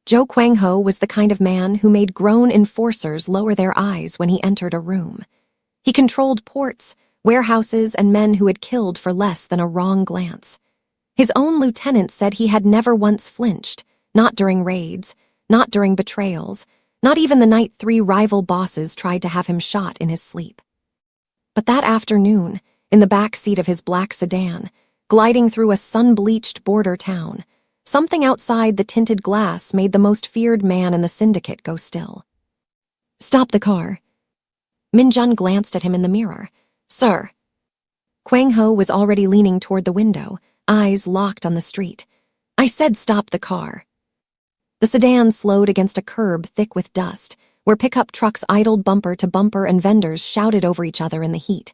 Joe Kwang-ho was the kind of man who made grown enforcers lower their eyes when he entered a room. He controlled ports, warehouses, and men who had killed for less than a wrong glance. His own lieutenant said he had never once flinched, not during raids, not during betrayals, not even the night 3 rival bosses tried to have him shot in his sleep. But that afternoon, in the back seat of his black sedan, gliding through a sun-bleached border town, something outside the tinted glass made the most feared man in the syndicate go still. "Stop the car." Min-jun glanced at him in the mirror. "Sir." Kwang-ho was already leaning toward the window, eyes locked on the street. "I said stop the car." The sedan slowed against a curb thick with dust, where pickup trucks idled bumper to bumper and vendors shouted over each other in the heat.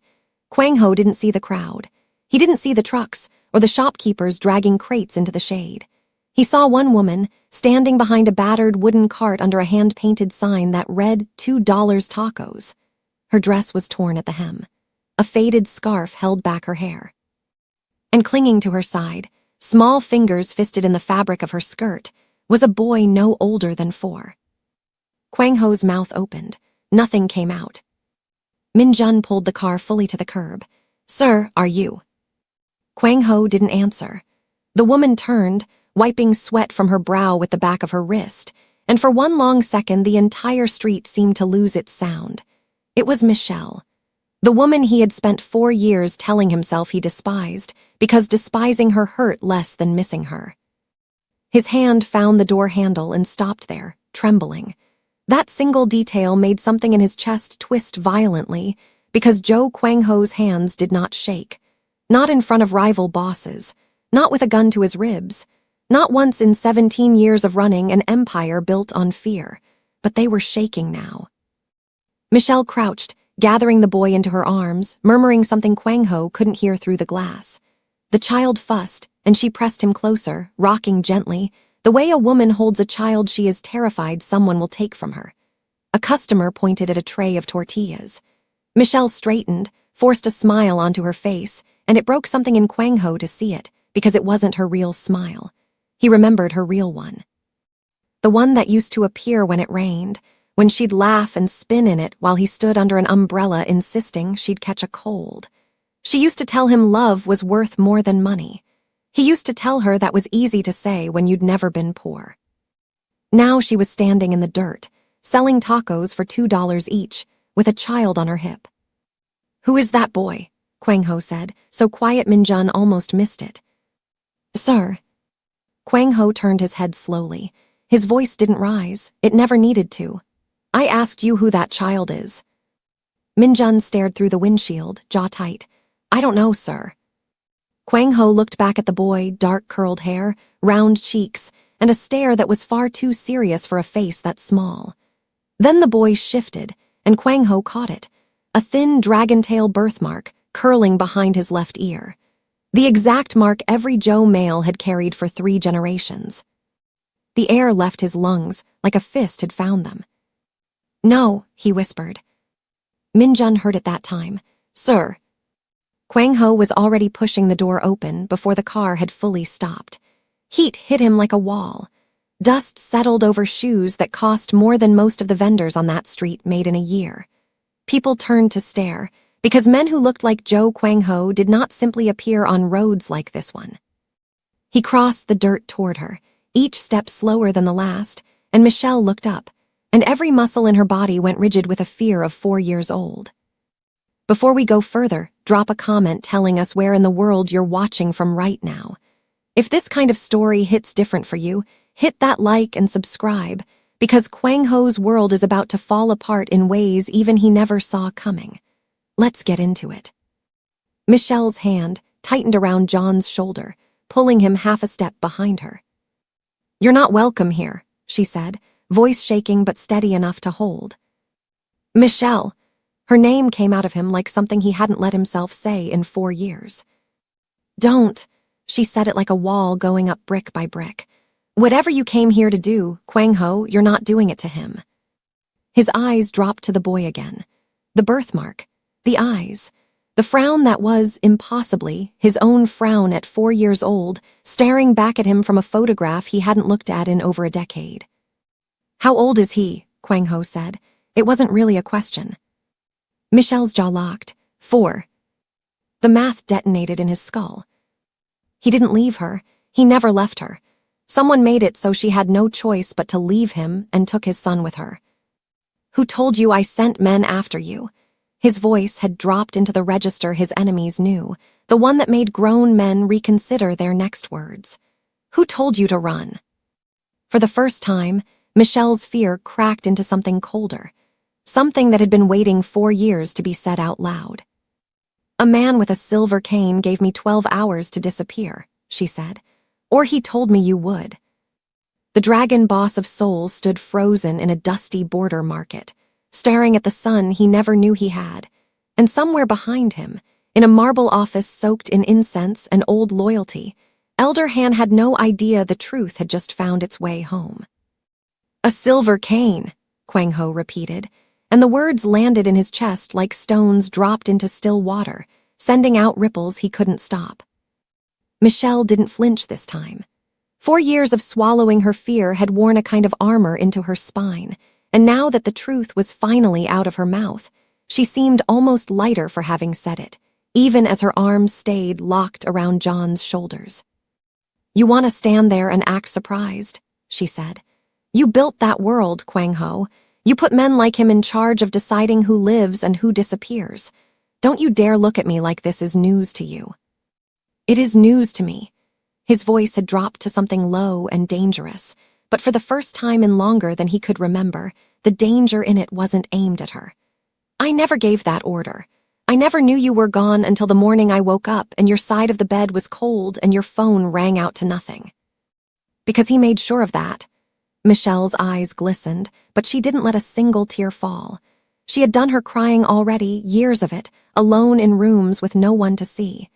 Kwang-ho didn't see the crowd. He didn't see the trucks or the shopkeepers dragging crates into the shade. He saw one woman standing behind a battered wooden cart under a hand-painted sign that read $2 tacos. Her dress was torn at the hem. A faded scarf held back her hair. And clinging to her side, small fingers fisted in the fabric of her skirt, was a boy no older than 4. Kwang-ho's mouth opened. Nothing came out. Min-jun pulled the car fully to the curb. "Sir, are you?" Kwang-ho didn't answer. The woman turned, wiping sweat from her brow with the back of her wrist, and for one long second the entire street seemed to lose its sound. It was Michelle, the woman he had spent 4 years telling himself he despised, because despising her hurt less than missing her. His hand found the door handle and stopped there, trembling. That single detail made something in his chest twist violently, because Joe Kwang-ho's hands did not shake. Not in front of rival bosses, not with a gun to his ribs, not once in 17 years of running an empire built on fear, but they were shaking now. Michelle crouched, gathering the boy into her arms, murmuring something Kwang-ho couldn't hear through the glass. The child fussed, and she pressed him closer, rocking gently, the way a woman holds a child she is terrified someone will take from her. A customer pointed at a tray of tortillas. Michelle straightened, forced a smile onto her face, and it broke something in Kwang-ho to see it, because it wasn't her real smile. He remembered her real one. The one that used to appear when it rained, when she'd laugh and spin in it while he stood under an umbrella insisting she'd catch a cold. She used to tell him love was worth more than money. He used to tell her that was easy to say when you'd never been poor. Now she was standing in the dirt, selling tacos for $2 each, with a child on her hip. "Who is that boy?" Kwang-ho said, so quiet Min-jun almost missed it. "Sir." Kwang-ho turned his head slowly. His voice didn't rise. It never needed to. "I asked you who that child is." Min-jun stared through the windshield, jaw tight. "I don't know, sir." Kwang-ho looked back at the boy, dark curled hair, round cheeks, and a stare that was far too serious for a face that small. Then the boy shifted, and Kwang-ho caught it, a thin dragon-tail birthmark curling behind his left ear. The exact mark every Joe male had carried for 3 generations. The air left his lungs like a fist had found them. "No," he whispered. Min-jun heard it that time. "Sir." Kwang-ho was already pushing the door open before the car had fully stopped. Heat hit him like a wall. Dust settled over shoes that cost more than most of the vendors on that street made in a year. People turned to stare, because men who looked like Joe Kwang-ho did not simply appear on roads like this one. He crossed the dirt toward her, each step slower than the last, and Michelle looked up, and every muscle in her body went rigid with a fear of 4 years old. Before we go further, drop a comment telling us where in the world you're watching from right now. If this kind of story hits different for you, hit that like and subscribe, because Kwang-ho's world is about to fall apart in ways even he never saw coming. Let's get into it. Michelle's hand tightened around John's shoulder, pulling him half a step behind her. "You're not welcome here," she said, voice shaking but steady enough to hold. "Michelle." Her name came out of him like something he hadn't let himself say in 4 years. "Don't." She said it like a wall going up brick by brick. "Whatever you came here to do, Kwang-ho, you're not doing it to him." His eyes dropped to the boy again. The birthmark, the eyes, the frown that was, impossibly, his own frown at 4 years old, staring back at him from a photograph he hadn't looked at in over a decade. How old is he? Kwang Ho said. It wasn't really a question. Michelle's jaw locked. 4. The math detonated in his skull. He didn't leave her. He never left her. Someone made it so she had no choice but to leave him and took his son with her. Who told you I sent men after you? His voice had dropped into the register his enemies knew, the one that made grown men reconsider their next words. Who told you to run? For the first time, Michelle's fear cracked into something colder, something that had been waiting 4 years to be said out loud. A man with a silver cane gave me 12 hours to disappear, she said. Or he told me you would. The dragon boss of souls stood frozen in a dusty border market, staring at the sun he never knew he had, and somewhere behind him, in a marble office soaked in incense and old loyalty, Elder Han had no idea the truth had just found its way home. A silver cane, Kwang Ho repeated, and the words landed in his chest like stones dropped into still water, sending out ripples he couldn't stop. Michelle didn't flinch this time. 4 years of swallowing her fear had worn a kind of armor into her spine, and now that the truth was finally out of her mouth, she seemed almost lighter for having said it, even as her arms stayed locked around John's shoulders. You want to stand there and act surprised, she said. You built that world, Kwang Ho. You put men like him in charge of deciding who lives and who disappears. Don't you dare look at me like this is news to you. It is news to me. His voice had dropped to something low and dangerous, but for the first time in longer than he could remember, the danger in it wasn't aimed at her. I never gave that order. I never knew you were gone until the morning I woke up and your side of the bed was cold and your phone rang out to nothing. Because he made sure of that. Michelle's eyes glistened, but she didn't let a single tear fall. She had done her crying already, years of it, alone in rooms with no one to see.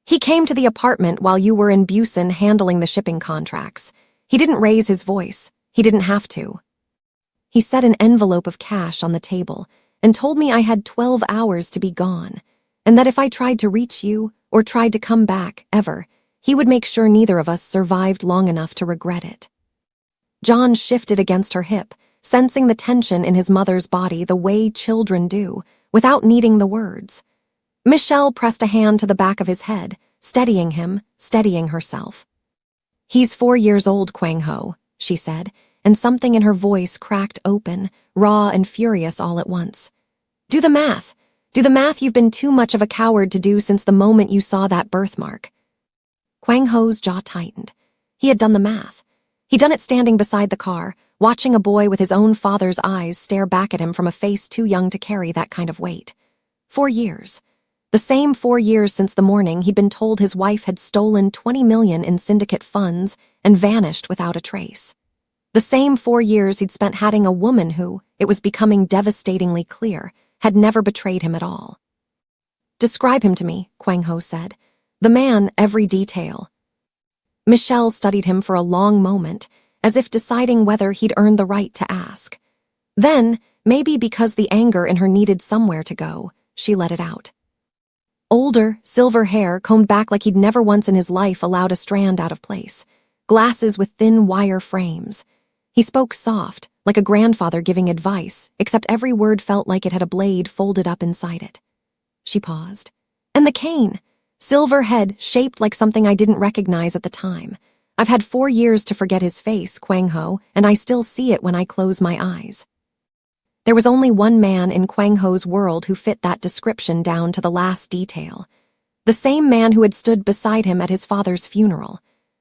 He came to the apartment while you were in Busan handling the shipping contracts. He didn't raise his voice. He didn't have to. He set an envelope of cash on the table and told me I had 12 hours to be gone, and that if I tried to reach you or tried to come back, ever, he would make sure neither of us survived long enough to regret it. John shifted against her hip, sensing the tension in his mother's body the way children do, without needing the words. Michelle pressed a hand to the back of his head, steadying him, steadying herself. He's 4 years old, Kwang Ho, she said, and something in her voice cracked open, raw and furious all at once. Do the math. Do the math you've been too much of a coward to do since the moment you saw that birthmark. Kwang Ho's jaw tightened. He had done the math. He'd done it standing beside the car, watching a boy with his own father's eyes stare back at him from a face too young to carry that kind of weight. 4 years. The same 4 years since the morning he'd been told his wife had stolen 20 million in syndicate funds and vanished without a trace. The same 4 years he'd spent hatting a woman who, it was becoming devastatingly clear, had never betrayed him at all. Describe him to me, Kwang Ho said. The man, every detail. Michelle studied him for a long moment, as if deciding whether he'd earned the right to ask. Then, maybe because the anger in her needed somewhere to go, she let it out. Older, silver hair combed back like he'd never once in his life allowed a strand out of place. Glasses with thin wire frames. He spoke soft, like a grandfather giving advice, except every word felt like it had a blade folded up inside it. She paused. And the cane. Silver head, shaped like something I didn't recognize at the time. I've had 4 years to forget his face, Kwang Ho, and I still see it when I close my eyes. There was only one man in Kwang Ho's world who fit that description down to the last detail. The same man who had stood beside him at his father's funeral.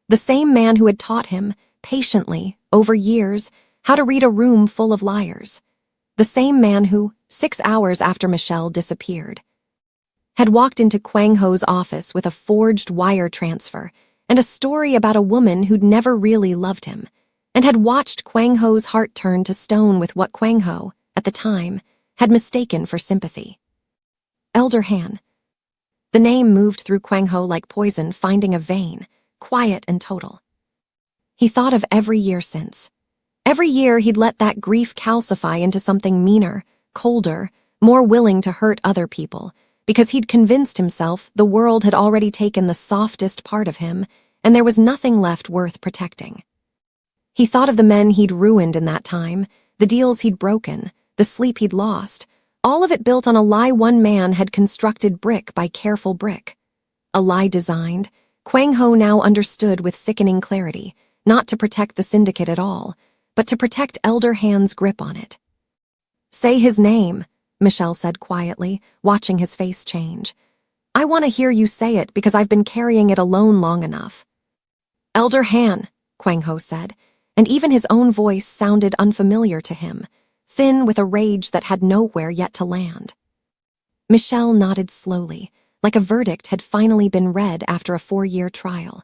The same man who had taught him, patiently, over years, how to read a room full of liars. The same man who, 6 hours after Michelle disappeared, had walked into Kwang Ho's office with a forged wire transfer and a story about a woman who'd never really loved him, and had watched Kwang Ho's heart turn to stone with what Kwang Ho, at the time, had mistaken for sympathy. Elder Han. The name moved through Kwang Ho like poison finding a vein, quiet and total. He thought of every year since. Every year he'd let that grief calcify into something meaner, colder, more willing to hurt other people, because he'd convinced himself the world had already taken the softest part of him, and there was nothing left worth protecting. He thought of the men he'd ruined in that time, the deals he'd broken, the sleep he'd lost, all of it built on a lie one man had constructed brick by careful brick. A lie designed, Kwang Ho now understood with sickening clarity, not to protect the syndicate at all, but to protect Elder Han's grip on it. "Say his name," Michelle said quietly, watching his face change. "I want to hear you say it because I've been carrying it alone long enough." "Elder Han," Kwang Ho said, and even his own voice sounded unfamiliar to him, thin with a rage that had nowhere yet to land. Michelle nodded slowly, like a verdict had finally been read after a 4-year trial.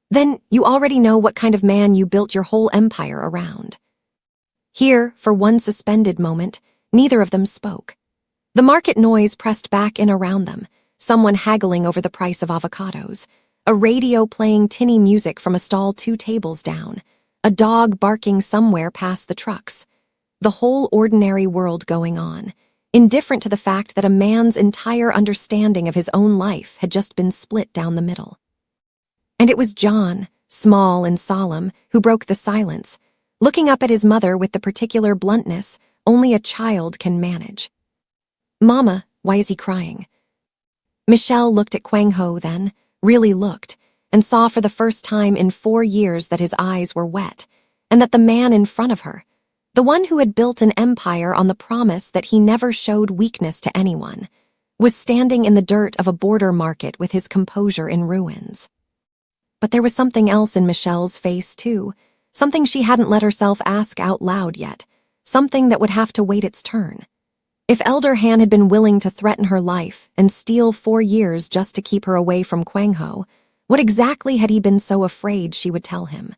"Then you already know what kind of man you built your whole empire around." Here, for one suspended moment, neither of them spoke. The market noise pressed back in around them, someone haggling over the price of avocados, a radio playing tinny music from a stall 2 tables down, a dog barking somewhere past the trucks. The whole ordinary world going on, indifferent to the fact that a man's entire understanding of his own life had just been split down the middle. And it was John, small and solemn, who broke the silence, looking up at his mother with the particular bluntness only a child can manage. "Mama, why is he crying?" Michelle looked at Kwang Ho then, really looked, and saw for the first time in 4 years that his eyes were wet, and that the man in front of her, the one who had built an empire on the promise that he never showed weakness to anyone, was standing in the dirt of a border market with his composure in ruins. But there was something else in Michelle's face, too, something she hadn't let herself ask out loud yet, something that would have to wait its turn. If Elder Han had been willing to threaten her life and steal 4 years just to keep her away from Kwang Ho, what exactly had he been so afraid she would tell him?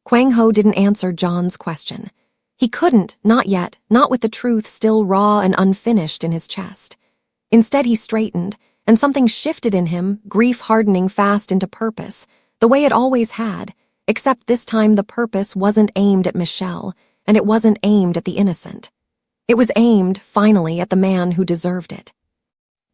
Kwang Ho didn't answer John's question. He couldn't, not yet, not with the truth still raw and unfinished in his chest. Instead, he straightened, and something shifted in him, grief hardening fast into purpose, the way it always had, except this time the purpose wasn't aimed at Michelle, and it wasn't aimed at the innocent. It was aimed, finally, at the man who deserved it.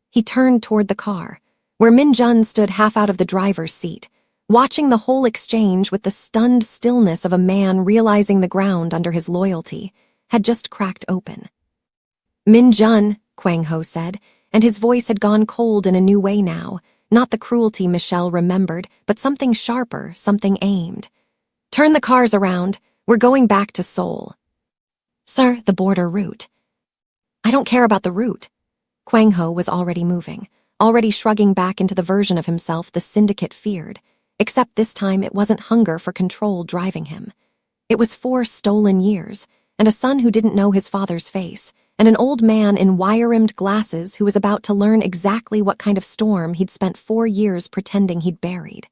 He turned toward the car, where Min Jun stood half out of the driver's seat, watching the whole exchange with the stunned stillness of a man realizing the ground under his loyalty had just cracked open. "Min Jun," Kwang Ho said, and his voice had gone cold in a new way now, not the cruelty Michelle remembered, but something sharper, something aimed. "Turn the cars around. We're going back to Seoul." "Sir, the border route." "I don't care about the route." Kwang Ho was already moving, already shrugging back into the version of himself the syndicate feared, except this time it wasn't hunger for control driving him. It was 4 stolen years, and a son who didn't know his father's face, and an old man in wire-rimmed glasses who was about to learn exactly what kind of storm he'd spent 4 years pretending he'd buried.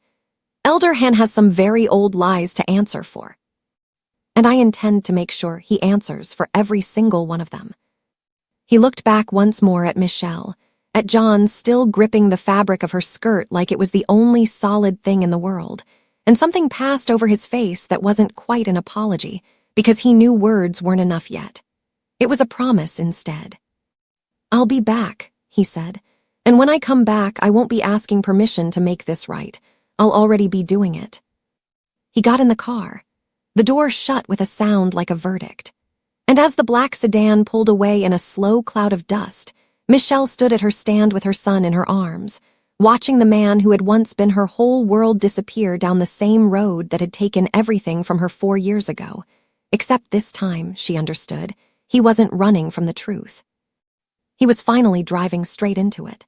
Elder Han has some very old lies to answer for. And I intend to make sure he answers for every single one of them. He looked back once more at Michelle, at John still gripping the fabric of her skirt like it was the only solid thing in the world, and something passed over his face that wasn't quite an apology, because he knew words weren't enough yet. It was a promise instead. "I'll be back," he said, "and when I come back, I won't be asking permission to make this right. I'll already be doing it." He got in the car. The door shut with a sound like a verdict. And as the black sedan pulled away in a slow cloud of dust, Michelle stood at her stand with her son in her arms, watching the man who had once been her whole world disappear down the same road that had taken everything from her 4 years ago. Except this time, she understood, he wasn't running from the truth. He was finally driving straight into it.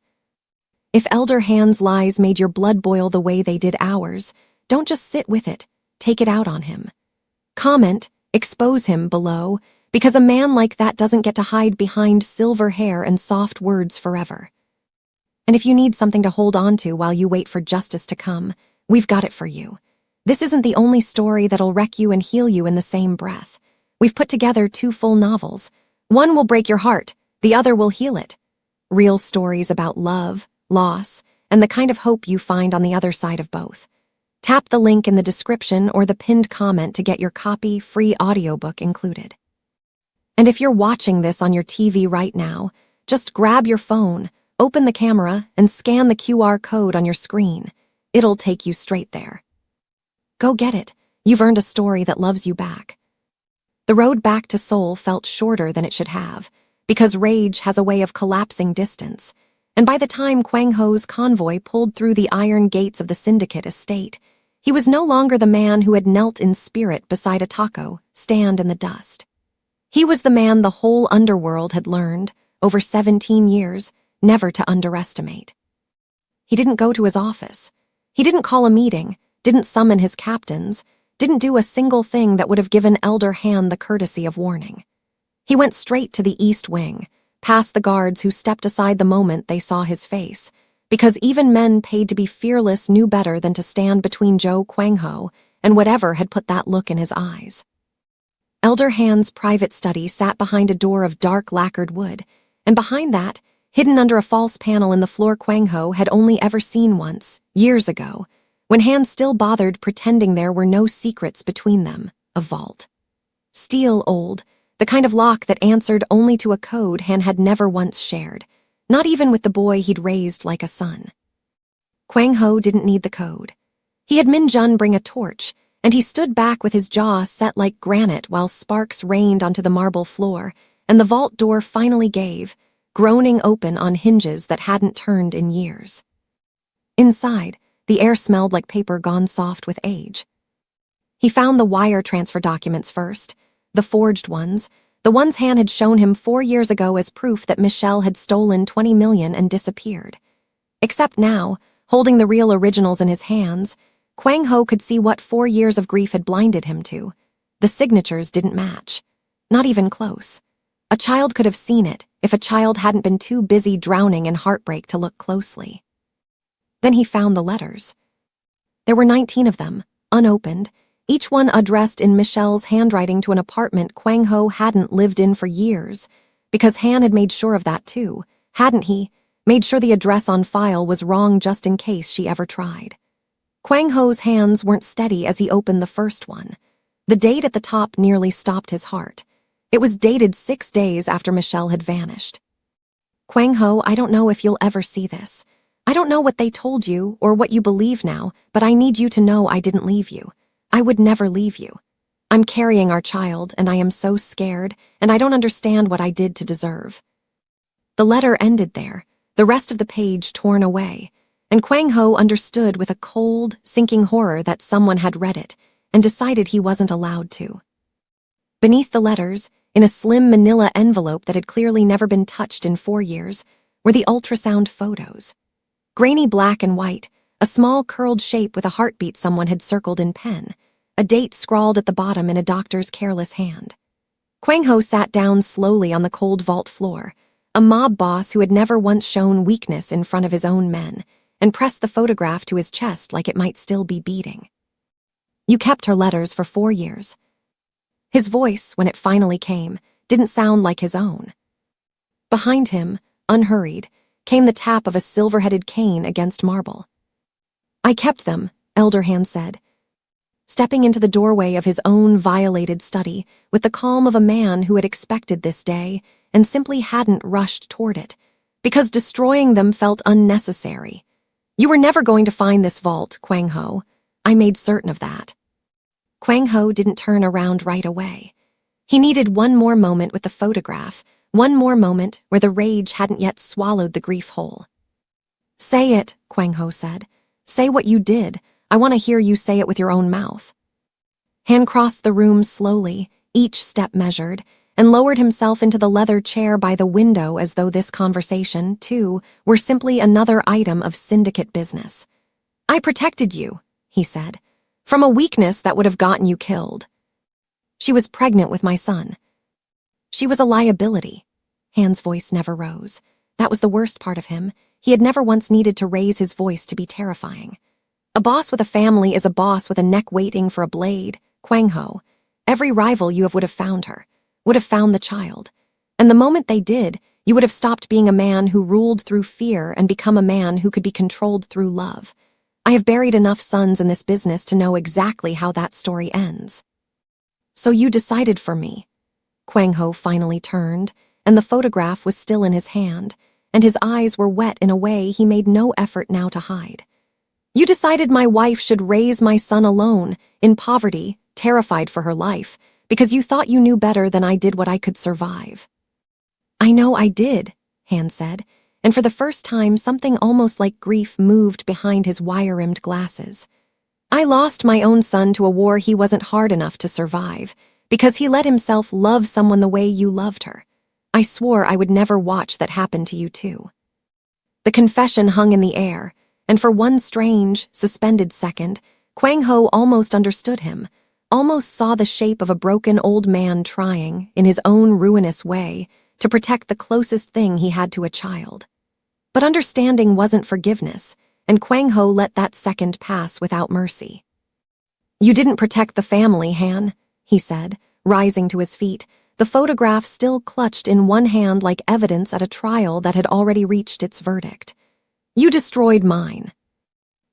If Elder Han's lies made your blood boil the way they did ours, don't just sit with it, take it out on him. Comment, expose him below, because a man like that doesn't get to hide behind silver hair and soft words forever. And if you need something to hold on to while you wait for justice to come, we've got it for you. This isn't the only story that'll wreck you and heal you in the same breath. We've put together 2 full novels. One will break your heart, the other will heal it. Real stories about love, loss, and the kind of hope you find on the other side of both. Tap the link in the description or the pinned comment to get your copy, free audiobook included. And if you're watching this on your TV right now, just grab your phone, open the camera, and scan the QR code on your screen. It'll take you straight there. Go get it. You've earned a story that loves you back. The road back to Seoul felt shorter than it should have, because rage has a way of collapsing distance, and by the time Kwang Ho's convoy pulled through the iron gates of the syndicate estate, he was no longer the man who had knelt in spirit beside a taco stand in the dust. He was the man the whole underworld had learned, over 17 years, never to underestimate. He didn't go to his office. He didn't call a meeting, didn't summon his captains, didn't do a single thing that would have given Elder Han the courtesy of warning. He went straight to the East Wing, past the guards who stepped aside the moment they saw his face, because even men paid to be fearless knew better than to stand between Joe Kwang Ho and whatever had put that look in his eyes. Elder Han's private study sat behind a door of dark lacquered wood, and behind that, hidden under a false panel in the floor Kwang Ho had only ever seen once, years ago, when Han still bothered pretending there were no secrets between them, a vault. Steel old, the kind of lock that answered only to a code Han had never once shared, not even with the boy he'd raised like a son. Kwang Ho didn't need the code. He had Min Jun bring a torch, and he stood back with his jaw set like granite while sparks rained onto the marble floor, and the vault door finally gave, groaning open on hinges that hadn't turned in years. Inside, the air smelled like paper gone soft with age. He found the wire transfer documents first, the forged ones, the ones Han had shown him 4 years ago as proof that Michelle had stolen 20 million and disappeared. Except now, holding the real originals in his hands, Kwang Ho could see what 4 years of grief had blinded him to. The signatures didn't match. Not even close. A child could have seen it if a child hadn't been too busy drowning in heartbreak to look closely. Then he found the letters. There were 19 of them, unopened, each one addressed in Michelle's handwriting to an apartment Kwang Ho hadn't lived in for years, because Han had made sure of that too, hadn't he? Made sure the address on file was wrong just in case she ever tried. Kwang Ho's hands weren't steady as he opened the first one. The date at the top nearly stopped his heart. It was dated 6 days after Michelle had vanished. Kwang Ho, I don't know if you'll ever see this. I don't know what they told you or what you believe now, but I need you to know I didn't leave you. I would never leave you. I'm carrying our child, and I am so scared, and I don't understand what I did to deserve. The letter ended there, the rest of the page torn away, and Kwang Ho understood with a cold, sinking horror that someone had read it and decided he wasn't allowed to. Beneath the letters, in a slim manila envelope that had clearly never been touched in 4 years, were the ultrasound photos. Grainy black and white, a small curled shape with a heartbeat someone had circled in pen, a date scrawled at the bottom in a doctor's careless hand. Kwang Ho sat down slowly on the cold vault floor, a mob boss who had never once shown weakness in front of his own men, and pressed the photograph to his chest like it might still be beating. You kept her letters for 4 years. His voice, when it finally came, didn't sound like his own. Behind him, unhurried, came the tap of a silver-headed cane against marble. I kept them, Elder Han said, stepping into the doorway of his own violated study with the calm of a man who had expected this day and simply hadn't rushed toward it, because destroying them felt unnecessary. You were never going to find this vault, Kwang Ho. I made certain of that. Kwang Ho didn't turn around right away. He needed one more moment with the photograph, one more moment where the rage hadn't yet swallowed the grief whole. Say it, Kwang Ho said. Say what you did. I want to hear you say it with your own mouth. Han crossed the room slowly, each step measured, and lowered himself into the leather chair by the window as though this conversation, too, were simply another item of syndicate business. I protected you, he said, from a weakness that would have gotten you killed. She was pregnant with my son. She was a liability. Han's voice never rose. That was the worst part of him. He had never once needed to raise his voice to be terrifying. A boss with a family is a boss with a neck waiting for a blade, Kwang Ho. Every rival you would have found her, would have found the child. And the moment they did, you would have stopped being a man who ruled through fear and become a man who could be controlled through love. I have buried enough sons in this business to know exactly how that story ends. So you decided for me. Kwang Ho finally turned, and the photograph was still in his hand, and his eyes were wet in a way he made no effort now to hide. You decided my wife should raise my son alone, in poverty, terrified for her life, because you thought you knew better than I did what I could survive." "I know I did," Han said, and for the first time something almost like grief moved behind his wire-rimmed glasses. "I lost my own son to a war he wasn't hard enough to survive, because he let himself love someone the way you loved her. I swore I would never watch that happen to you too." The confession hung in the air, and for one strange, suspended second, Kwang Ho almost understood him, almost saw the shape of a broken old man trying, in his own ruinous way, to protect the closest thing he had to a child. But understanding wasn't forgiveness, and Kwang Ho let that second pass without mercy. "You didn't protect the family, Han," he said, rising to his feet, the photograph still clutched in one hand like evidence at a trial that had already reached its verdict. "You destroyed mine."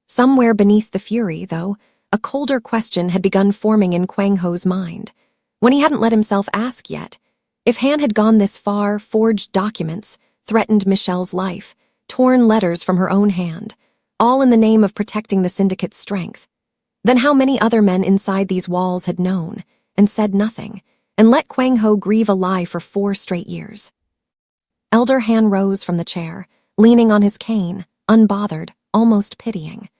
Somewhere beneath the fury, though, a colder question had begun forming in Kwang Ho's mind, when he hadn't let himself ask yet. If Han had gone this far, forged documents, threatened Michelle's life, torn letters from her own hand, all in the name of protecting the syndicate's strength, then how many other men inside these walls had known, and said nothing, and let Kwang Ho grieve a lie for 4 straight years? Elder Han rose from the chair, leaning on his cane, unbothered, almost pitying.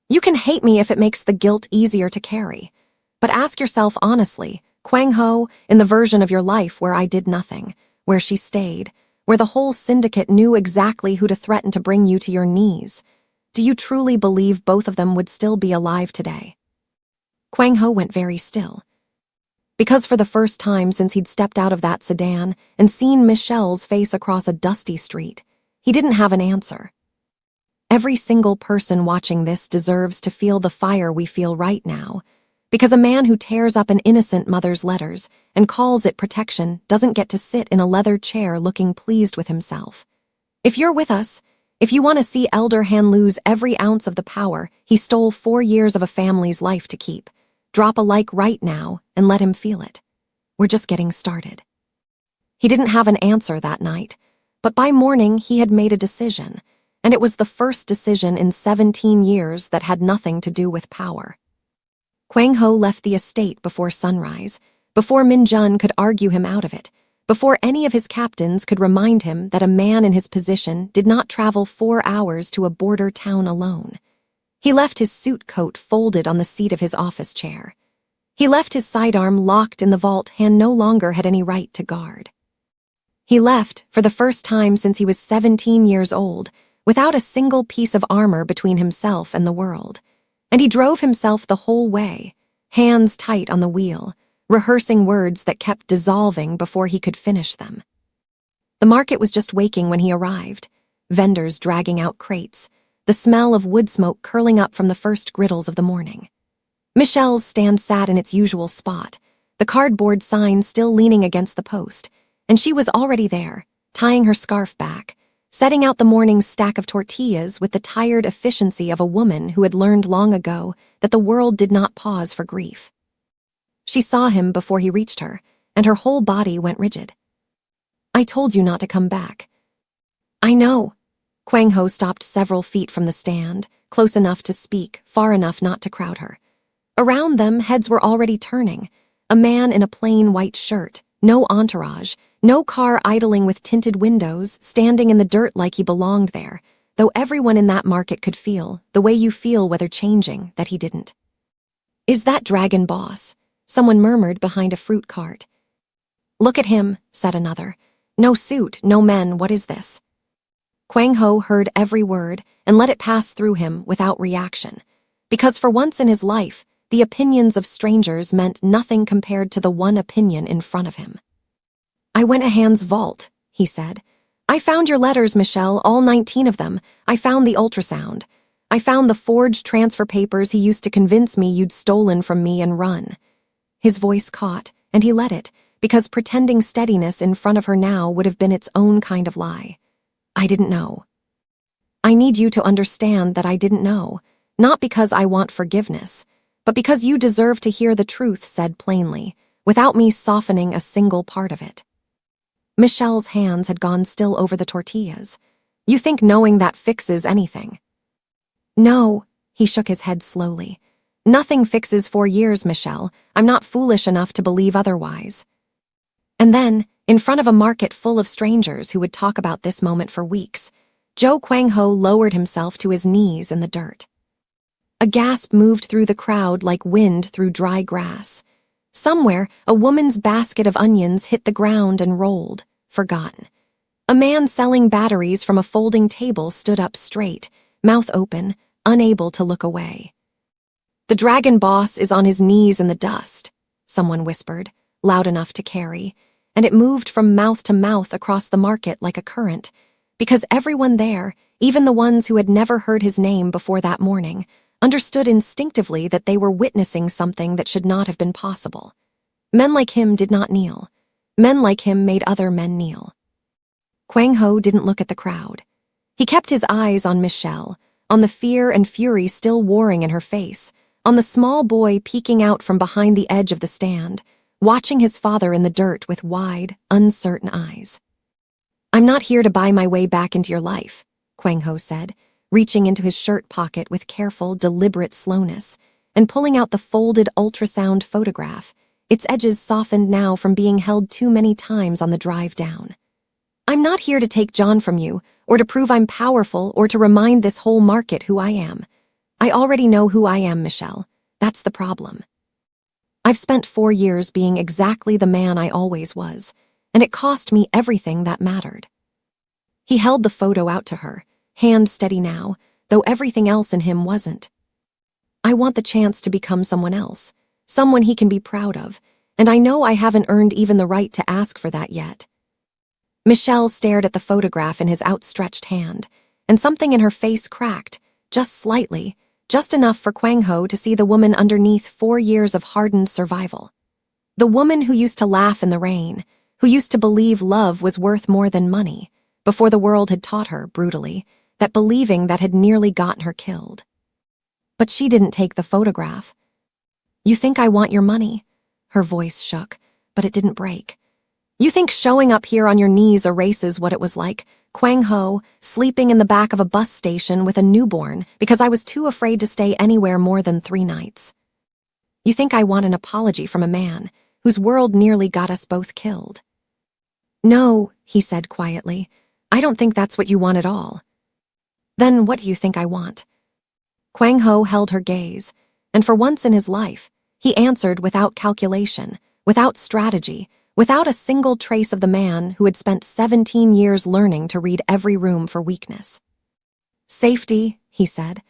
"You can hate me if it makes the guilt easier to carry. But ask yourself honestly, Kwang Ho, in the version of your life where I did nothing, where she stayed, where the whole syndicate knew exactly who to threaten to bring you to your knees, do you truly believe both of them would still be alive today?" Kwang Ho went very still. Because for the first time since he'd stepped out of that sedan and seen Michelle's face across a dusty street, he didn't have an answer. Every single person watching this deserves to feel the fire we feel right now, because a man who tears up an innocent mother's letters and calls it protection doesn't get to sit in a leather chair looking pleased with himself. If you're with us, if you want to see Elder Han lose every ounce of the power he stole 4 years of a family's life to keep, drop a like right now and let him feel it. We're just getting started. He didn't have an answer that night, but by morning he had made a decision, and it was the first decision in 17 years that had nothing to do with power. Kwang Ho left the estate before sunrise, before Min Jun could argue him out of it, before any of his captains could remind him that a man in his position did not travel 4 hours to a border town alone. He left his suit coat folded on the seat of his office chair. He left his sidearm locked in the vault Han no longer had any right to guard. He left, for the first time since he was 17 years old, without a single piece of armor between himself and the world. And he drove himself the whole way, hands tight on the wheel, rehearsing words that kept dissolving before he could finish them. The market was just waking when he arrived, vendors dragging out crates, the smell of wood smoke curling up from the first griddles of the morning. Michelle's stand sat in its usual spot, the cardboard sign still leaning against the post, and she was already there, tying her scarf back, setting out the morning's stack of tortillas with the tired efficiency of a woman who had learned long ago that the world did not pause for grief. She saw him before he reached her, and her whole body went rigid. "I told you not to come back." "I know." Kwang Ho stopped several feet from the stand, close enough to speak, far enough not to crowd her. Around them, heads were already turning. A man in a plain white shirt, no entourage, no car idling with tinted windows, standing in the dirt like he belonged there, though everyone in that market could feel, the way you feel whether changing, that he didn't. "Is that Dragon Boss?" someone murmured behind a fruit cart. "Look at him," said another. "No suit, no men, what is this?" Kwang Ho heard every word and let it pass through him without reaction, because for once in his life, the opinions of strangers meant nothing compared to the one opinion in front of him. "I went to Han's vault," he said. "I found your letters, Michelle, all 19 of them. I found the ultrasound. I found the forged transfer papers he used to convince me you'd stolen from me and run." His voice caught, and he let it, because pretending steadiness in front of her now would have been its own kind of lie. "I didn't know." "I need you to understand that I didn't know, not because I want forgiveness, but because you deserve to hear the truth said plainly, without me softening a single part of it." Michelle's hands had gone still over the tortillas. "You think knowing that fixes anything?" "No," He shook his head slowly. Nothing fixes 4 years, Michelle. I'm not foolish enough to believe otherwise. And then, in front of a market full of strangers who would talk about this moment for weeks, Joe Kwang-ho lowered himself to his knees in the dirt. A gasp moved through the crowd like wind through dry grass. Somewhere, a woman's basket of onions hit the ground and rolled, forgotten. A man selling batteries from a folding table stood up straight, mouth open, unable to look away. "The dragon boss is on his knees in the dust," someone whispered, loud enough to carry, and it moved from mouth to mouth across the market like a current, because everyone there, even the ones who had never heard his name before that morning, understood instinctively that they were witnessing something that should not have been possible. Men like him did not kneel. Men like him made other men kneel. Kwang-ho didn't look at the crowd. He kept his eyes on Michelle, on the fear and fury still warring in her face, on the small boy peeking out from behind the edge of the stand, watching his father in the dirt with wide, uncertain eyes. "I'm not here to buy my way back into your life," Kwang-ho said, reaching into his shirt pocket with careful, deliberate slowness, and pulling out the folded ultrasound photograph, its edges softened now from being held too many times on the drive down. "I'm not here to take John from you, or to prove I'm powerful, or to remind this whole market who I am. I already know who I am, Michelle. That's the problem. I've spent 4 years being exactly the man I always was, and it cost me everything that mattered." He held the photo out to her, hand steady now, though everything else in him wasn't. "I want the chance to become someone else, someone he can be proud of, and I know I haven't earned even the right to ask for that yet." Michelle stared at the photograph in his outstretched hand, and something in her face cracked, just slightly, just enough for Kwang-ho to see the woman underneath 4 years of hardened survival. The woman who used to laugh in the rain, who used to believe love was worth more than money, before the world had taught her, brutally, that believing that had nearly gotten her killed. But she didn't take the photograph. "You think I want your money?" Her voice shook, but it didn't break. "You think showing up here on your knees erases what it was like, Kwang-ho, sleeping in the back of a bus station with a newborn because I was too afraid to stay anywhere more than 3 nights? You think I want an apology from a man whose world nearly got us both killed?" "No," he said quietly, "I don't think that's what you want at all." "Then what do you think I want?" Kwang-ho held her gaze, and for once in his life, he answered without calculation, without strategy, without a single trace of the man who had spent 17 years learning to read every room for weakness. "Safety," he said.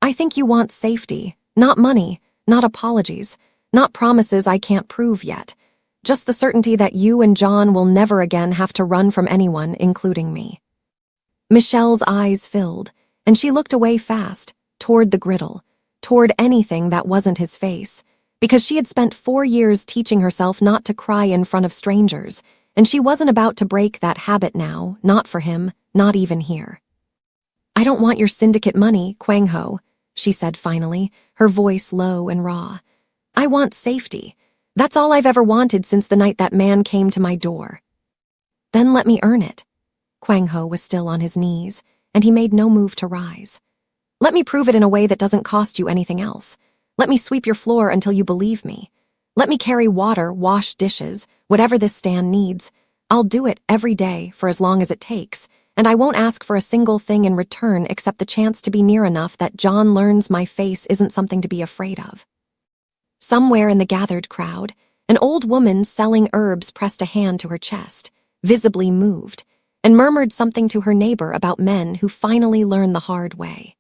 "I think you want safety, not money, not apologies, not promises I can't prove yet, just the certainty that you and John will never again have to run from anyone, including me." Michelle's eyes filled, and she looked away fast, toward the griddle, toward anything that wasn't his face, because she had spent 4 years teaching herself not to cry in front of strangers, and she wasn't about to break that habit now, not for him, not even here. "I don't want your syndicate money, Kwang-ho," she said finally, her voice low and raw. "I want safety. That's all I've ever wanted since the night that man came to my door." "Then let me earn it." Kwang-ho was still on his knees, and he made no move to rise. "Let me prove it in a way that doesn't cost you anything else. Let me sweep your floor until you believe me. Let me carry water, wash dishes, whatever this stand needs. I'll do it every day for as long as it takes, and I won't ask for a single thing in return except the chance to be near enough that John learns my face isn't something to be afraid of." Somewhere in the gathered crowd, an old woman selling herbs pressed a hand to her chest, visibly moved, and murmured something to her neighbor about men who finally learn the hard way.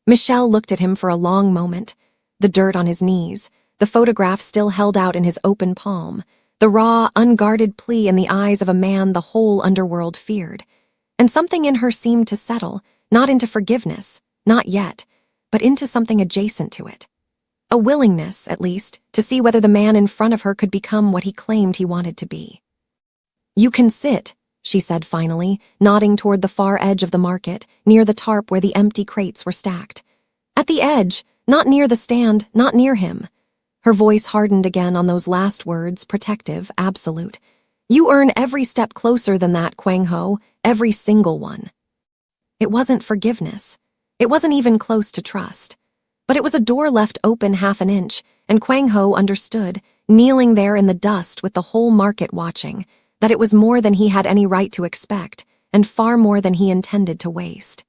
Michelle looked at him for a long moment, the dirt on his knees, the photograph still held out in his open palm, the raw, unguarded plea in the eyes of a man the whole underworld feared, and something in her seemed to settle, not into forgiveness, not yet, but into something adjacent to it. A willingness, at least, to see whether the man in front of her could become what he claimed he wanted to be. "You can sit," she said finally, nodding toward the far edge of the market, near the tarp where the empty crates were stacked. "At the edge, not near the stand, not near him." Her voice hardened again on those last words, protective, absolute. "You earn every step closer than that, Kwang-ho, every single one." It wasn't forgiveness. It wasn't even close to trust. But it was a door left open half an inch, and Kwang Ho understood, kneeling there in the dust with the whole market watching, that it was more than he had any right to expect, and far more than he intended to waste.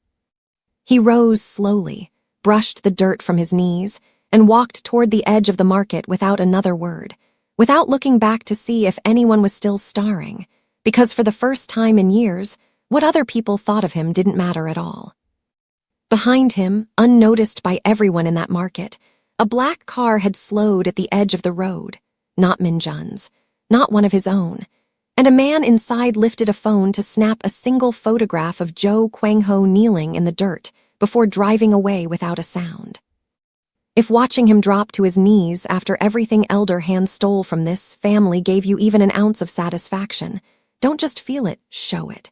He rose slowly, brushed the dirt from his knees, and walked toward the edge of the market without another word, without looking back to see if anyone was still staring, because for the first time in years, what other people thought of him didn't matter at all. Behind him, unnoticed by everyone in that market, a black car had slowed at the edge of the road, not Minjun's, not one of his own, and a man inside lifted a phone to snap a single photograph of Joe Kwang Ho kneeling in the dirt before driving away without a sound. If watching him drop to his knees after everything Elder Hand stole from this family gave you even an ounce of satisfaction, don't just feel it, show it.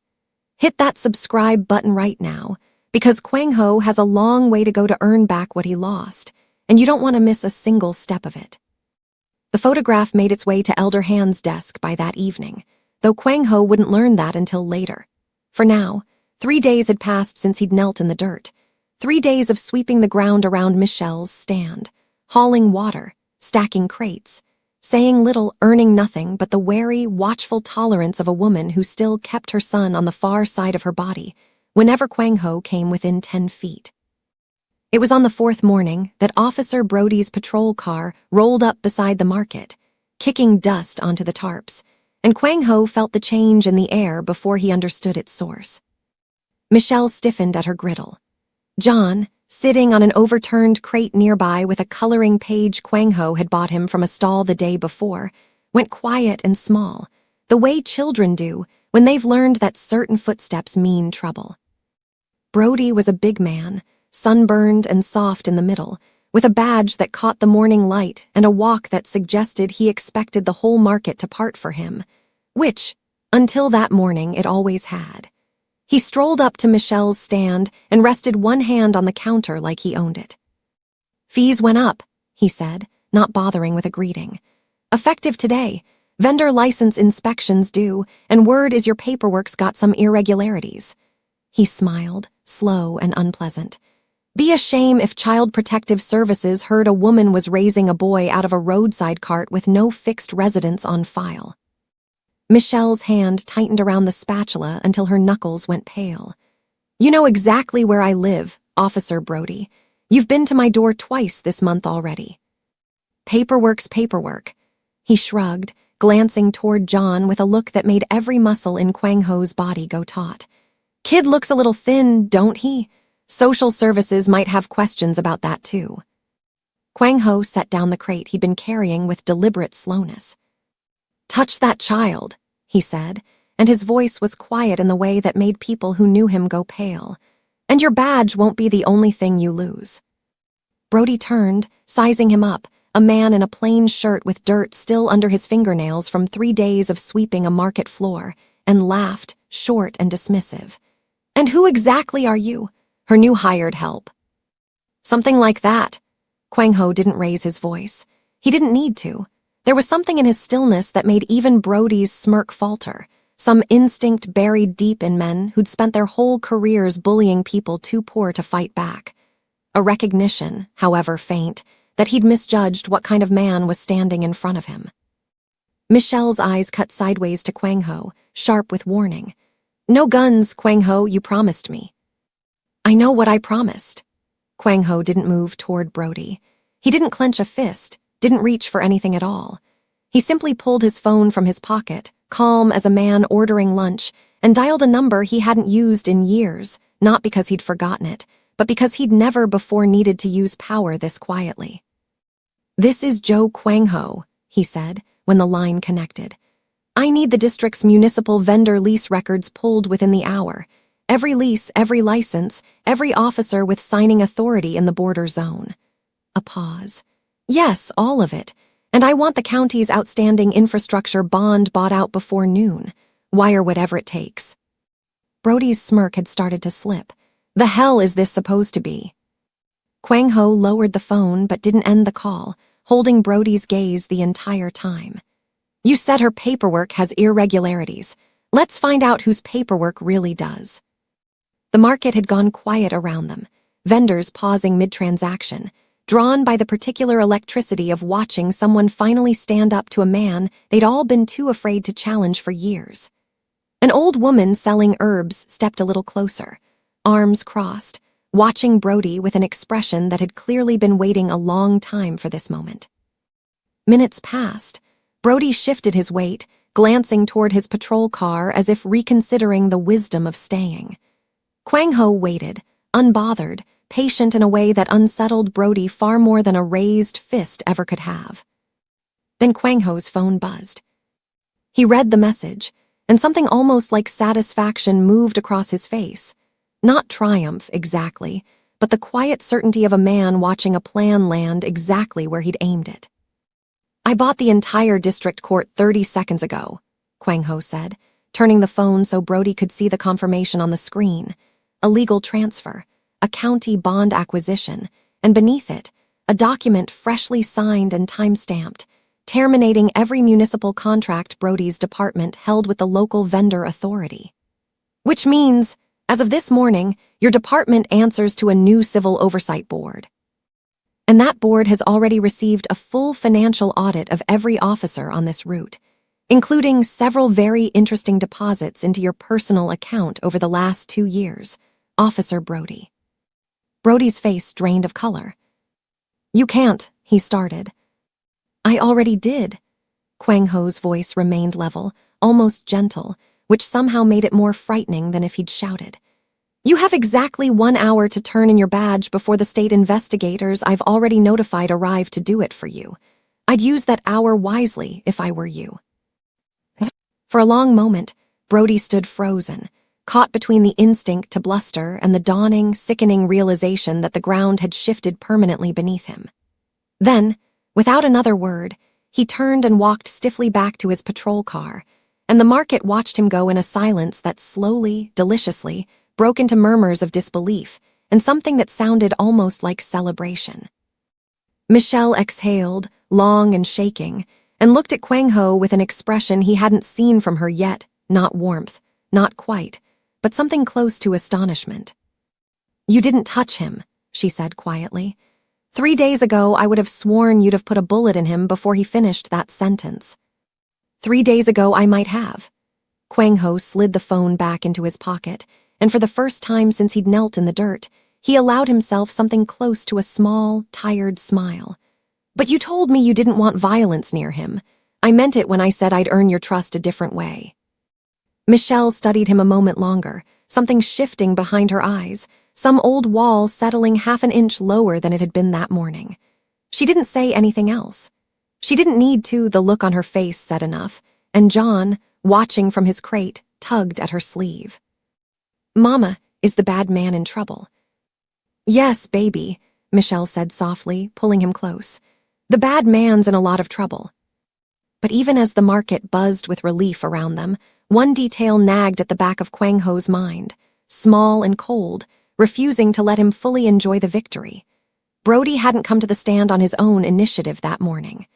Hit that subscribe button right now, because Kwang Ho has a long way to go to earn back what he lost, and you don't want to miss a single step of it. The photograph made its way to Elder Hand's desk by that evening, though Kwang Ho wouldn't learn that until later. For now, 3 days had passed since he'd knelt in the dirt. 3 days of sweeping the ground around Michelle's stand, hauling water, stacking crates, saying little, earning nothing but the wary, watchful tolerance of a woman who still kept her son on the far side of her body whenever Kwang Ho came within 10 feet. It was on the 4th morning that Officer Brody's patrol car rolled up beside the market, kicking dust onto the tarps, and Kwang Ho felt the change in the air before he understood its source. Michelle stiffened at her griddle. John, sitting on an overturned crate nearby with a coloring page Kwang Ho had bought him from a stall the day before, went quiet and small, the way children do when they've learned that certain footsteps mean trouble. Brody was a big man, sunburned and soft in the middle, with a badge that caught the morning light and a walk that suggested he expected the whole market to part for him, which, until that morning, it always had. He strolled up to Michelle's stand and rested one hand on the counter like he owned it. "Fees went up," he said, not bothering with a greeting. "Effective today. Vendor license inspections due, and word is your paperwork's got some irregularities." He smiled, slow and unpleasant. Be a shame if Child Protective Services heard a woman was raising a boy out of a roadside cart with no fixed residence on file. Michelle's hand tightened around the spatula until her knuckles went pale. "You know exactly where I live, Officer Brody. You've been to my door twice this month already." "Paperwork's paperwork." He shrugged, glancing toward John with a look that made every muscle in Kwang Ho's body go taut. "Kid looks a little thin, don't he? Social services might have questions about that too." Kwang Ho set down the crate he'd been carrying with deliberate slowness. "Touch that child," he said, and his voice was quiet in the way that made people who knew him go pale. "And your badge won't be the only thing you lose." Brody turned, sizing him up, a man in a plain shirt with dirt still under his fingernails from 3 days of sweeping a market floor, and laughed, short and dismissive. "And who exactly are you? Her new hired help?" "Something like that." Kwang Ho didn't raise his voice. He didn't need to. There was something in his stillness that made even Brody's smirk falter, some instinct buried deep in men who'd spent their whole careers bullying people too poor to fight back. A recognition, however faint, that he'd misjudged what kind of man was standing in front of him. Michelle's eyes cut sideways to Kwang Ho, sharp with warning. "No guns, Kwang Ho, you promised me." "I know what I promised." Kwang Ho didn't move toward Brody. He didn't clench a fist, didn't reach for anything at all. He simply pulled his phone from his pocket, calm as a man ordering lunch, and dialed a number he hadn't used in years, not because he'd forgotten it, but because he'd never before needed to use power this quietly. "This is Joe Kwang Ho," he said, when the line connected. "I need the district's municipal vendor lease records pulled within the hour. Every lease, every license, every officer with signing authority in the border zone." A pause. "Yes, all of it. And I want the county's outstanding infrastructure bond bought out before noon. Wire whatever it takes." Brody's smirk had started to slip. "The hell is this supposed to be?" Kwang Ho lowered the phone but didn't end the call, holding Brody's gaze the entire time. "You said her paperwork has irregularities. Let's find out whose paperwork really does." The market had gone quiet around them, vendors pausing mid-transaction, drawn by the particular electricity of watching someone finally stand up to a man they'd all been too afraid to challenge for years. An old woman selling herbs stepped a little closer, arms crossed, watching Brody with an expression that had clearly been waiting a long time for this moment. Minutes passed. Brody shifted his weight, glancing toward his patrol car as if reconsidering the wisdom of staying. Kwang Ho waited, unbothered, patient in a way that unsettled Brody far more than a raised fist ever could have. Then Kwang Ho's phone buzzed. He read the message, and something almost like satisfaction moved across his face. Not triumph, exactly, but the quiet certainty of a man watching a plan land exactly where he'd aimed it. "I bought the entire district court 30 seconds ago," Kwang Ho said, turning the phone so Brody could see the confirmation on the screen. A legal transfer, a county bond acquisition, and beneath it, a document freshly signed and time-stamped, terminating every municipal contract Brody's department held with the local vendor authority. "Which means, as of this morning, your department answers to a new civil oversight board. And that board has already received a full financial audit of every officer on this route, including several very interesting deposits into your personal account over the last 2 years, Officer Brody." Brody's face drained of color. "You can't," he started. "I already did." Kwang Ho's voice remained level, almost gentle, which somehow made it more frightening than if he'd shouted. "You have exactly 1 hour to turn in your badge before the state investigators I've already notified arrive to do it for you. I'd use that hour wisely if I were you." For a long moment, Brody stood frozen, caught between the instinct to bluster and the dawning, sickening realization that the ground had shifted permanently beneath him. Then, without another word, he turned and walked stiffly back to his patrol car, and the market watched him go in a silence that slowly, deliciously, broke into murmurs of disbelief and something that sounded almost like celebration. Michelle exhaled, long and shaking, and looked at Kwang Ho with an expression he hadn't seen from her yet, not warmth, not quite, but something close to astonishment. "You didn't touch him," she said quietly. 3 days ago, I would have sworn you'd have put a bullet in him before he finished that sentence." 3 days ago, I might have. Kwang Ho slid the phone back into his pocket, and for the first time since he'd knelt in the dirt, he allowed himself something close to a small, tired smile. "But you told me you didn't want violence near him. I meant it when I said I'd earn your trust a different way." Michelle studied him a moment longer, something shifting behind her eyes, some old wall settling half an inch lower than it had been that morning. She didn't say anything else. She didn't need to, the look on her face said enough, and John, watching from his crate, tugged at her sleeve. "Mama, is the bad man in trouble?" "Yes, baby," Michelle said softly, pulling him close. "The bad man's in a lot of trouble." But even as the market buzzed with relief around them, one detail nagged at the back of Kwang Ho's mind, small and cold, refusing to let him fully enjoy the victory. Brody hadn't come to the stand on his own initiative that morning.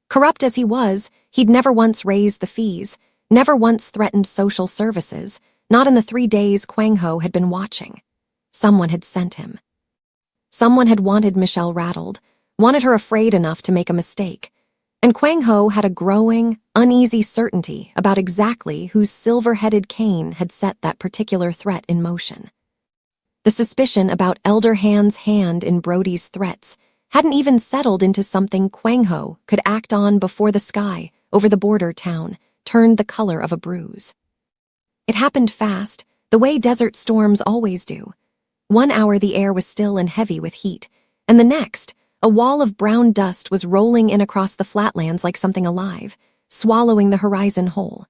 Corrupt as he was, he'd never once raised the fees, never once threatened social services, not in the 3 days Kwang Ho had been watching. Someone had sent him. Someone had wanted Michelle rattled, wanted her afraid enough to make a mistake. And Kwang Ho had a growing, uneasy certainty about exactly whose silver-headed cane had set that particular threat in motion. The suspicion about Elder Hand's hand in Brody's threats hadn't even settled into something Kwang Ho could act on before the sky, over the border town, turned the color of a bruise. It happened fast, the way desert storms always do. 1 hour the air was still and heavy with heat, and the next, a wall of brown dust was rolling in across the flatlands like something alive, swallowing the horizon whole.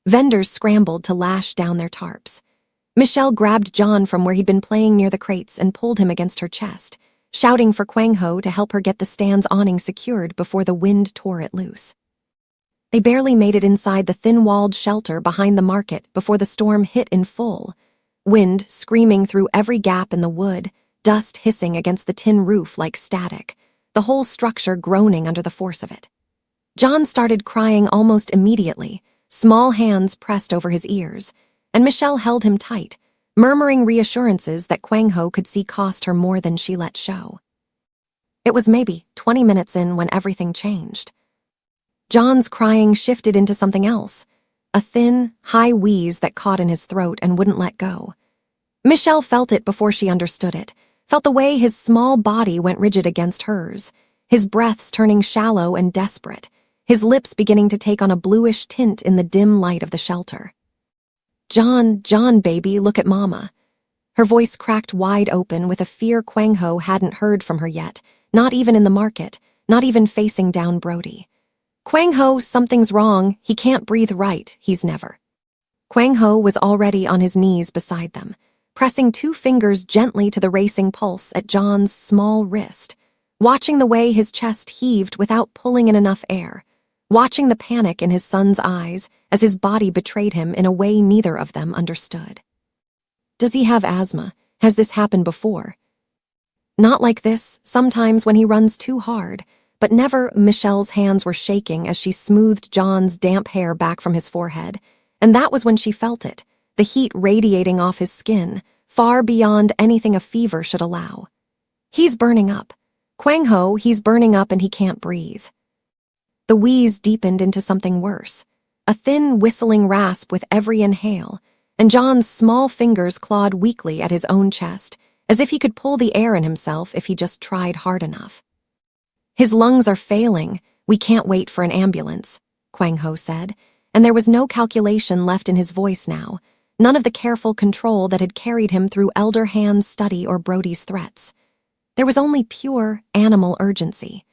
Vendors scrambled to lash down their tarps. Michelle grabbed John from where he'd been playing near the crates and pulled him against her chest, shouting for Kwang Ho to help her get the stand's awning secured before the wind tore it loose. They barely made it inside the thin-walled shelter behind the market before the storm hit in full, wind screaming through every gap in the wood, dust hissing against the tin roof like static, the whole structure groaning under the force of it. John started crying almost immediately, small hands pressed over his ears, and Michelle held him tight, murmuring reassurances that Kwang Ho could see cost her more than she let show. It was maybe 20 minutes in when everything changed. John's crying shifted into something else, a thin, high wheeze that caught in his throat and wouldn't let go. Michelle felt it before she understood it, felt the way his small body went rigid against hers, his breaths turning shallow and desperate, his lips beginning to take on a bluish tint in the dim light of the shelter. John, baby, look at Mama." Her voice cracked wide open with a fear Kwang Ho hadn't heard from her yet, not even in the market, not even facing down Brody. "Kwang Ho, something's wrong. He can't breathe right. He's never." Kwang Ho was already on his knees beside them, pressing 2 fingers gently to the racing pulse at John's small wrist, watching the way his chest heaved without pulling in enough air, watching the panic in his son's eyes as his body betrayed him in a way neither of them understood. "Does he have asthma? Has this happened before?" "Not like this, sometimes when he runs too hard, but never." Michelle's hands were shaking as she smoothed John's damp hair back from his forehead, and that was when she felt it, the heat radiating off his skin, far beyond anything a fever should allow. "He's burning up. Kwang Ho, he's burning up and he can't breathe." The wheeze deepened into something worse, a thin whistling rasp with every inhale, and John's small fingers clawed weakly at his own chest, as if he could pull the air in himself if he just tried hard enough. "His lungs are failing. We can't wait for an ambulance," Kwang Ho said, and there was no calculation left in his voice now, none of the careful control that had carried him through Elder Han's study or Brody's threats. There was only pure animal urgency.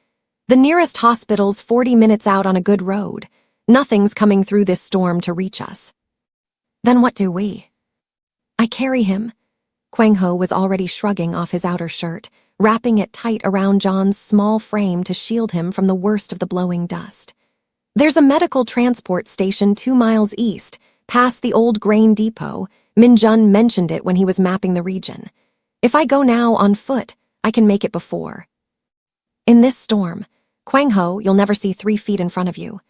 "The nearest hospital's 40 minutes out on a good road. Nothing's coming through this storm to reach us." "Then what do we?" "I carry him." Kwang Ho was already shrugging off his outer shirt, wrapping it tight around John's small frame to shield him from the worst of the blowing dust. "There's a medical transport station 2 miles east, past the old grain depot. Min-jun mentioned it when he was mapping the region. If I go now on foot, I can make it before." "In this storm, Kwang Ho, you'll never see 3 feet in front of you."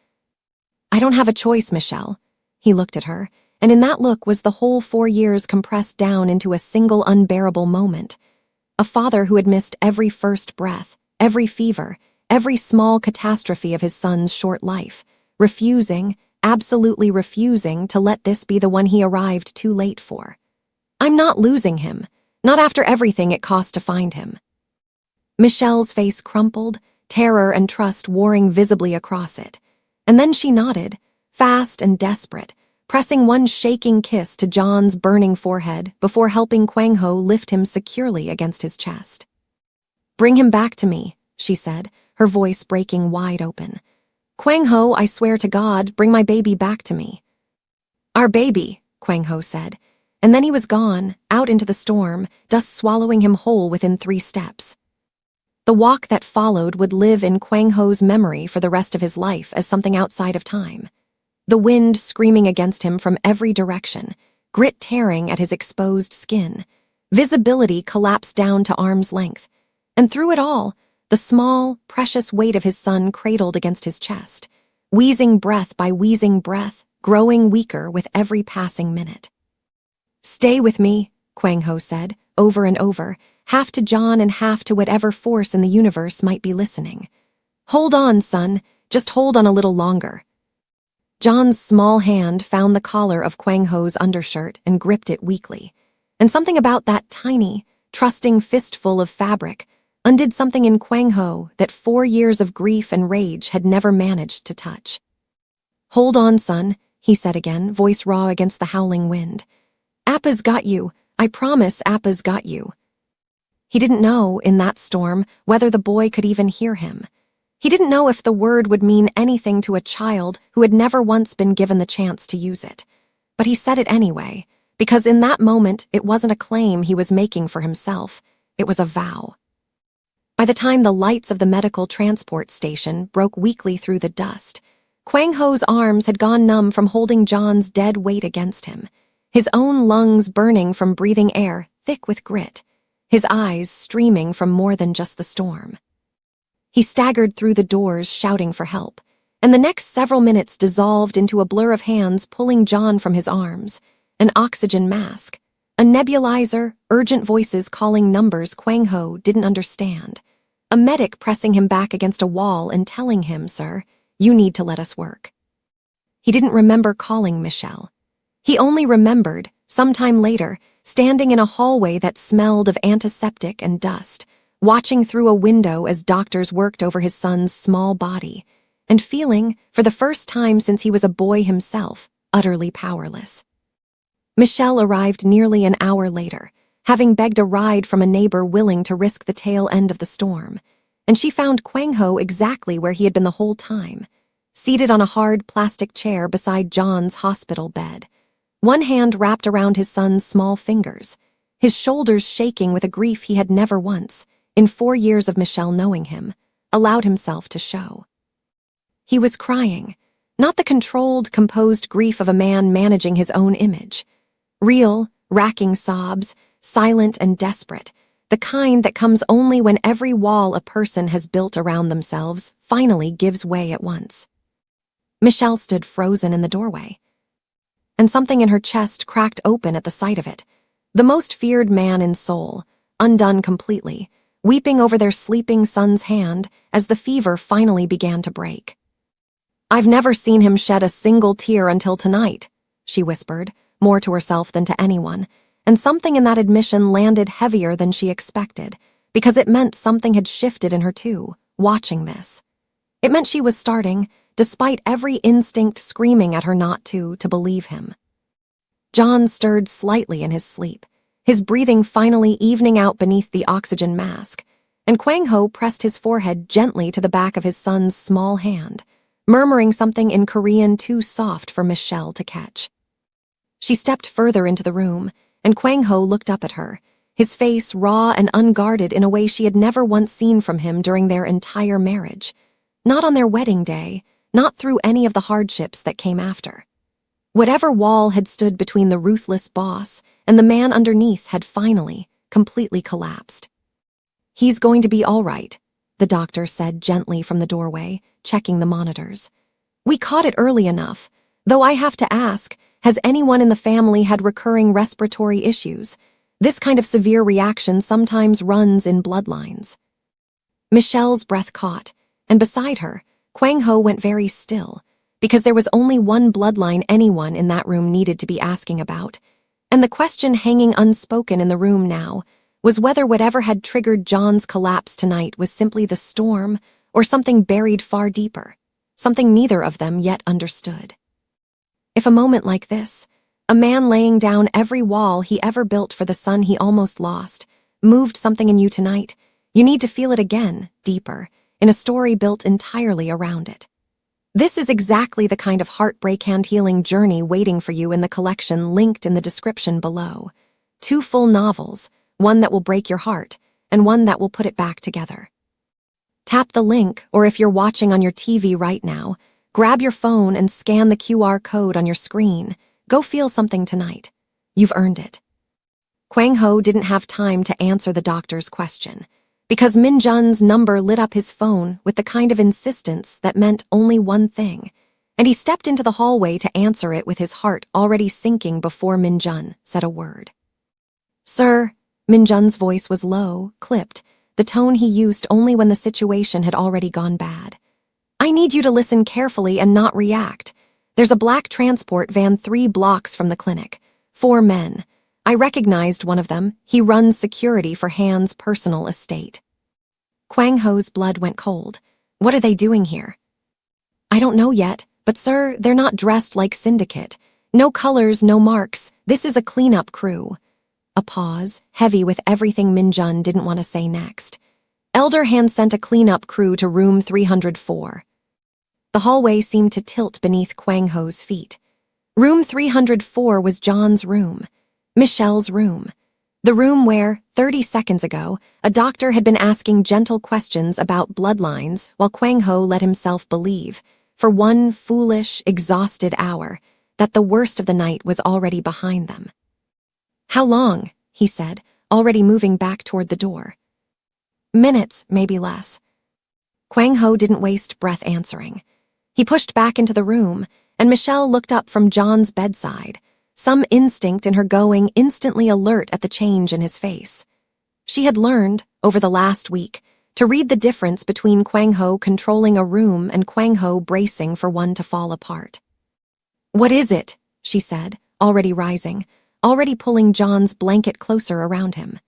"I don't have a choice, Michelle." He looked at her, and in that look was the whole 4 years compressed down into a single unbearable moment. A father who had missed every first breath, every fever, every small catastrophe of his son's short life, refusing, absolutely refusing to let this be the one he arrived too late for. "I'm not losing him, not after everything it cost to find him." Michelle's face crumpled, terror and trust warring visibly across it, and then she nodded, fast and desperate, pressing one shaking kiss to John's burning forehead before helping Kwang Ho lift him securely against his chest. "Bring him back to me," she said, her voice breaking wide open. "Kwang Ho, I swear to God, bring my baby back to me." "Our baby," Kwang Ho said, and then he was gone, out into the storm, dust swallowing him whole within 3 steps. The walk that followed would live in Kwang Ho's memory for the rest of his life as something outside of time. The wind screaming against him from every direction, grit tearing at his exposed skin, visibility collapsed down to arm's length, and through it all, the small, precious weight of his son cradled against his chest, wheezing breath by wheezing breath, growing weaker with every passing minute. "Stay with me," Kwang Ho said, over and over, half to John and half to whatever force in the universe might be listening. "Hold on, son, just hold on a little longer." John's small hand found the collar of Kwang Ho's undershirt and gripped it weakly, and something about that tiny, trusting fistful of fabric undid something in Kwang Ho that 4 years of grief and rage had never managed to touch. "Hold on, son," he said again, voice raw against the howling wind. "Appa's got you. I promise Appa's got you." He didn't know, in that storm, whether the boy could even hear him. He didn't know if the word would mean anything to a child who had never once been given the chance to use it. But he said it anyway, because in that moment it wasn't a claim he was making for himself, it was a vow. By the time the lights of the medical transport station broke weakly through the dust, Kwang Ho's arms had gone numb from holding John's dead weight against him, his own lungs burning from breathing air thick with grit, his eyes streaming from more than just the storm. He staggered through the doors shouting for help, and the next several minutes dissolved into a blur of hands pulling John from his arms, an oxygen mask, a nebulizer, urgent voices calling numbers Kwang Ho didn't understand. A medic pressing him back against a wall and telling him, "Sir, you need to let us work." He didn't remember calling Michelle. He only remembered, sometime later, standing in a hallway that smelled of antiseptic and dust, watching through a window as doctors worked over his son's small body, and feeling, for the first time since he was a boy himself, utterly powerless. Michelle arrived nearly an hour later, having begged a ride from a neighbor willing to risk the tail end of the storm, and she found Kwang Ho exactly where he had been the whole time, seated on a hard plastic chair beside John's hospital bed, one hand wrapped around his son's small fingers, his shoulders shaking with a grief he had never once, in 4 years of Michelle knowing him, allowed himself to show. He was crying, not the controlled, composed grief of a man managing his own image. Real, racking sobs, silent and desperate, the kind that comes only when every wall a person has built around themselves finally gives way at once. Michelle stood frozen in the doorway, and something in her chest cracked open at the sight of it. The most feared man in Seoul, undone completely, weeping over their sleeping son's hand as the fever finally began to break. "I've never seen him shed a single tear until tonight," she whispered, more to herself than to anyone, and something in that admission landed heavier than she expected, because it meant something had shifted in her too, watching this. It meant she was starting, despite every instinct screaming at her not to believe him. John stirred slightly in his sleep, his breathing finally evening out beneath the oxygen mask, and Kwang Ho pressed his forehead gently to the back of his son's small hand, murmuring something in Korean too soft for Michelle to catch. She stepped further into the room, and Kwang Ho looked up at her, his face raw and unguarded in a way she had never once seen from him during their entire marriage. Not on their wedding day, not through any of the hardships that came after. Whatever wall had stood between the ruthless boss and the man underneath had finally, completely collapsed. "He's going to be all right," the doctor said gently from the doorway, checking the monitors. "We caught it early enough, though I have to ask, has anyone in the family had recurring respiratory issues? This kind of severe reaction sometimes runs in bloodlines." Michelle's breath caught, and beside her, Kwang Ho went very still, because there was only one bloodline anyone in that room needed to be asking about, and the question hanging unspoken in the room now was whether whatever had triggered John's collapse tonight was simply the storm or something buried far deeper, something neither of them yet understood. If a moment like this, a man laying down every wall he ever built for the son he almost lost, moved something in you tonight, you need to feel it again, deeper, in a story built entirely around it. This is exactly the kind of heartbreak and healing journey waiting for you in the collection linked in the description below. 2 full novels, one that will break your heart, and one that will put it back together. Tap the link, or if you're watching on your TV right now, grab your phone and scan the QR code on your screen. Go feel something tonight. You've earned it. Kwang Ho didn't have time to answer the doctor's question, because Min Jun's number lit up his phone with the kind of insistence that meant only one thing, and he stepped into the hallway to answer it with his heart already sinking before Min Jun said a word. "Sir," Min Jun's voice was low, clipped, the tone he used only when the situation had already gone bad. "I need you to listen carefully and not react. There's a black transport van 3 blocks from the clinic. 4 men. I recognized one of them. He runs security for Han's personal estate." Kwang Ho's blood went cold. "What are they doing here?" "I don't know yet, but sir, they're not dressed like syndicate. No colors, no marks. This is a cleanup crew." A pause, heavy with everything Min Jun didn't want to say next. "Elder Han sent a cleanup crew to room 304. The hallway seemed to tilt beneath Kwang Ho's feet. Room 304 was John's room. Michelle's room. The room where, 30 seconds ago, a doctor had been asking gentle questions about bloodlines while Kwang Ho let himself believe, for one foolish, exhausted hour, that the worst of the night was already behind them. "How long?" he said, already moving back toward the door. "Minutes, maybe less." Kwang Ho didn't waste breath answering. He pushed back into the room, and Michelle looked up from John's bedside, some instinct in her going instantly alert at the change in his face. She had learned, over the last week, to read the difference between Kwang Ho controlling a room and Kwang Ho bracing for one to fall apart. "What is it?" she said, already rising, already pulling John's blanket closer around him.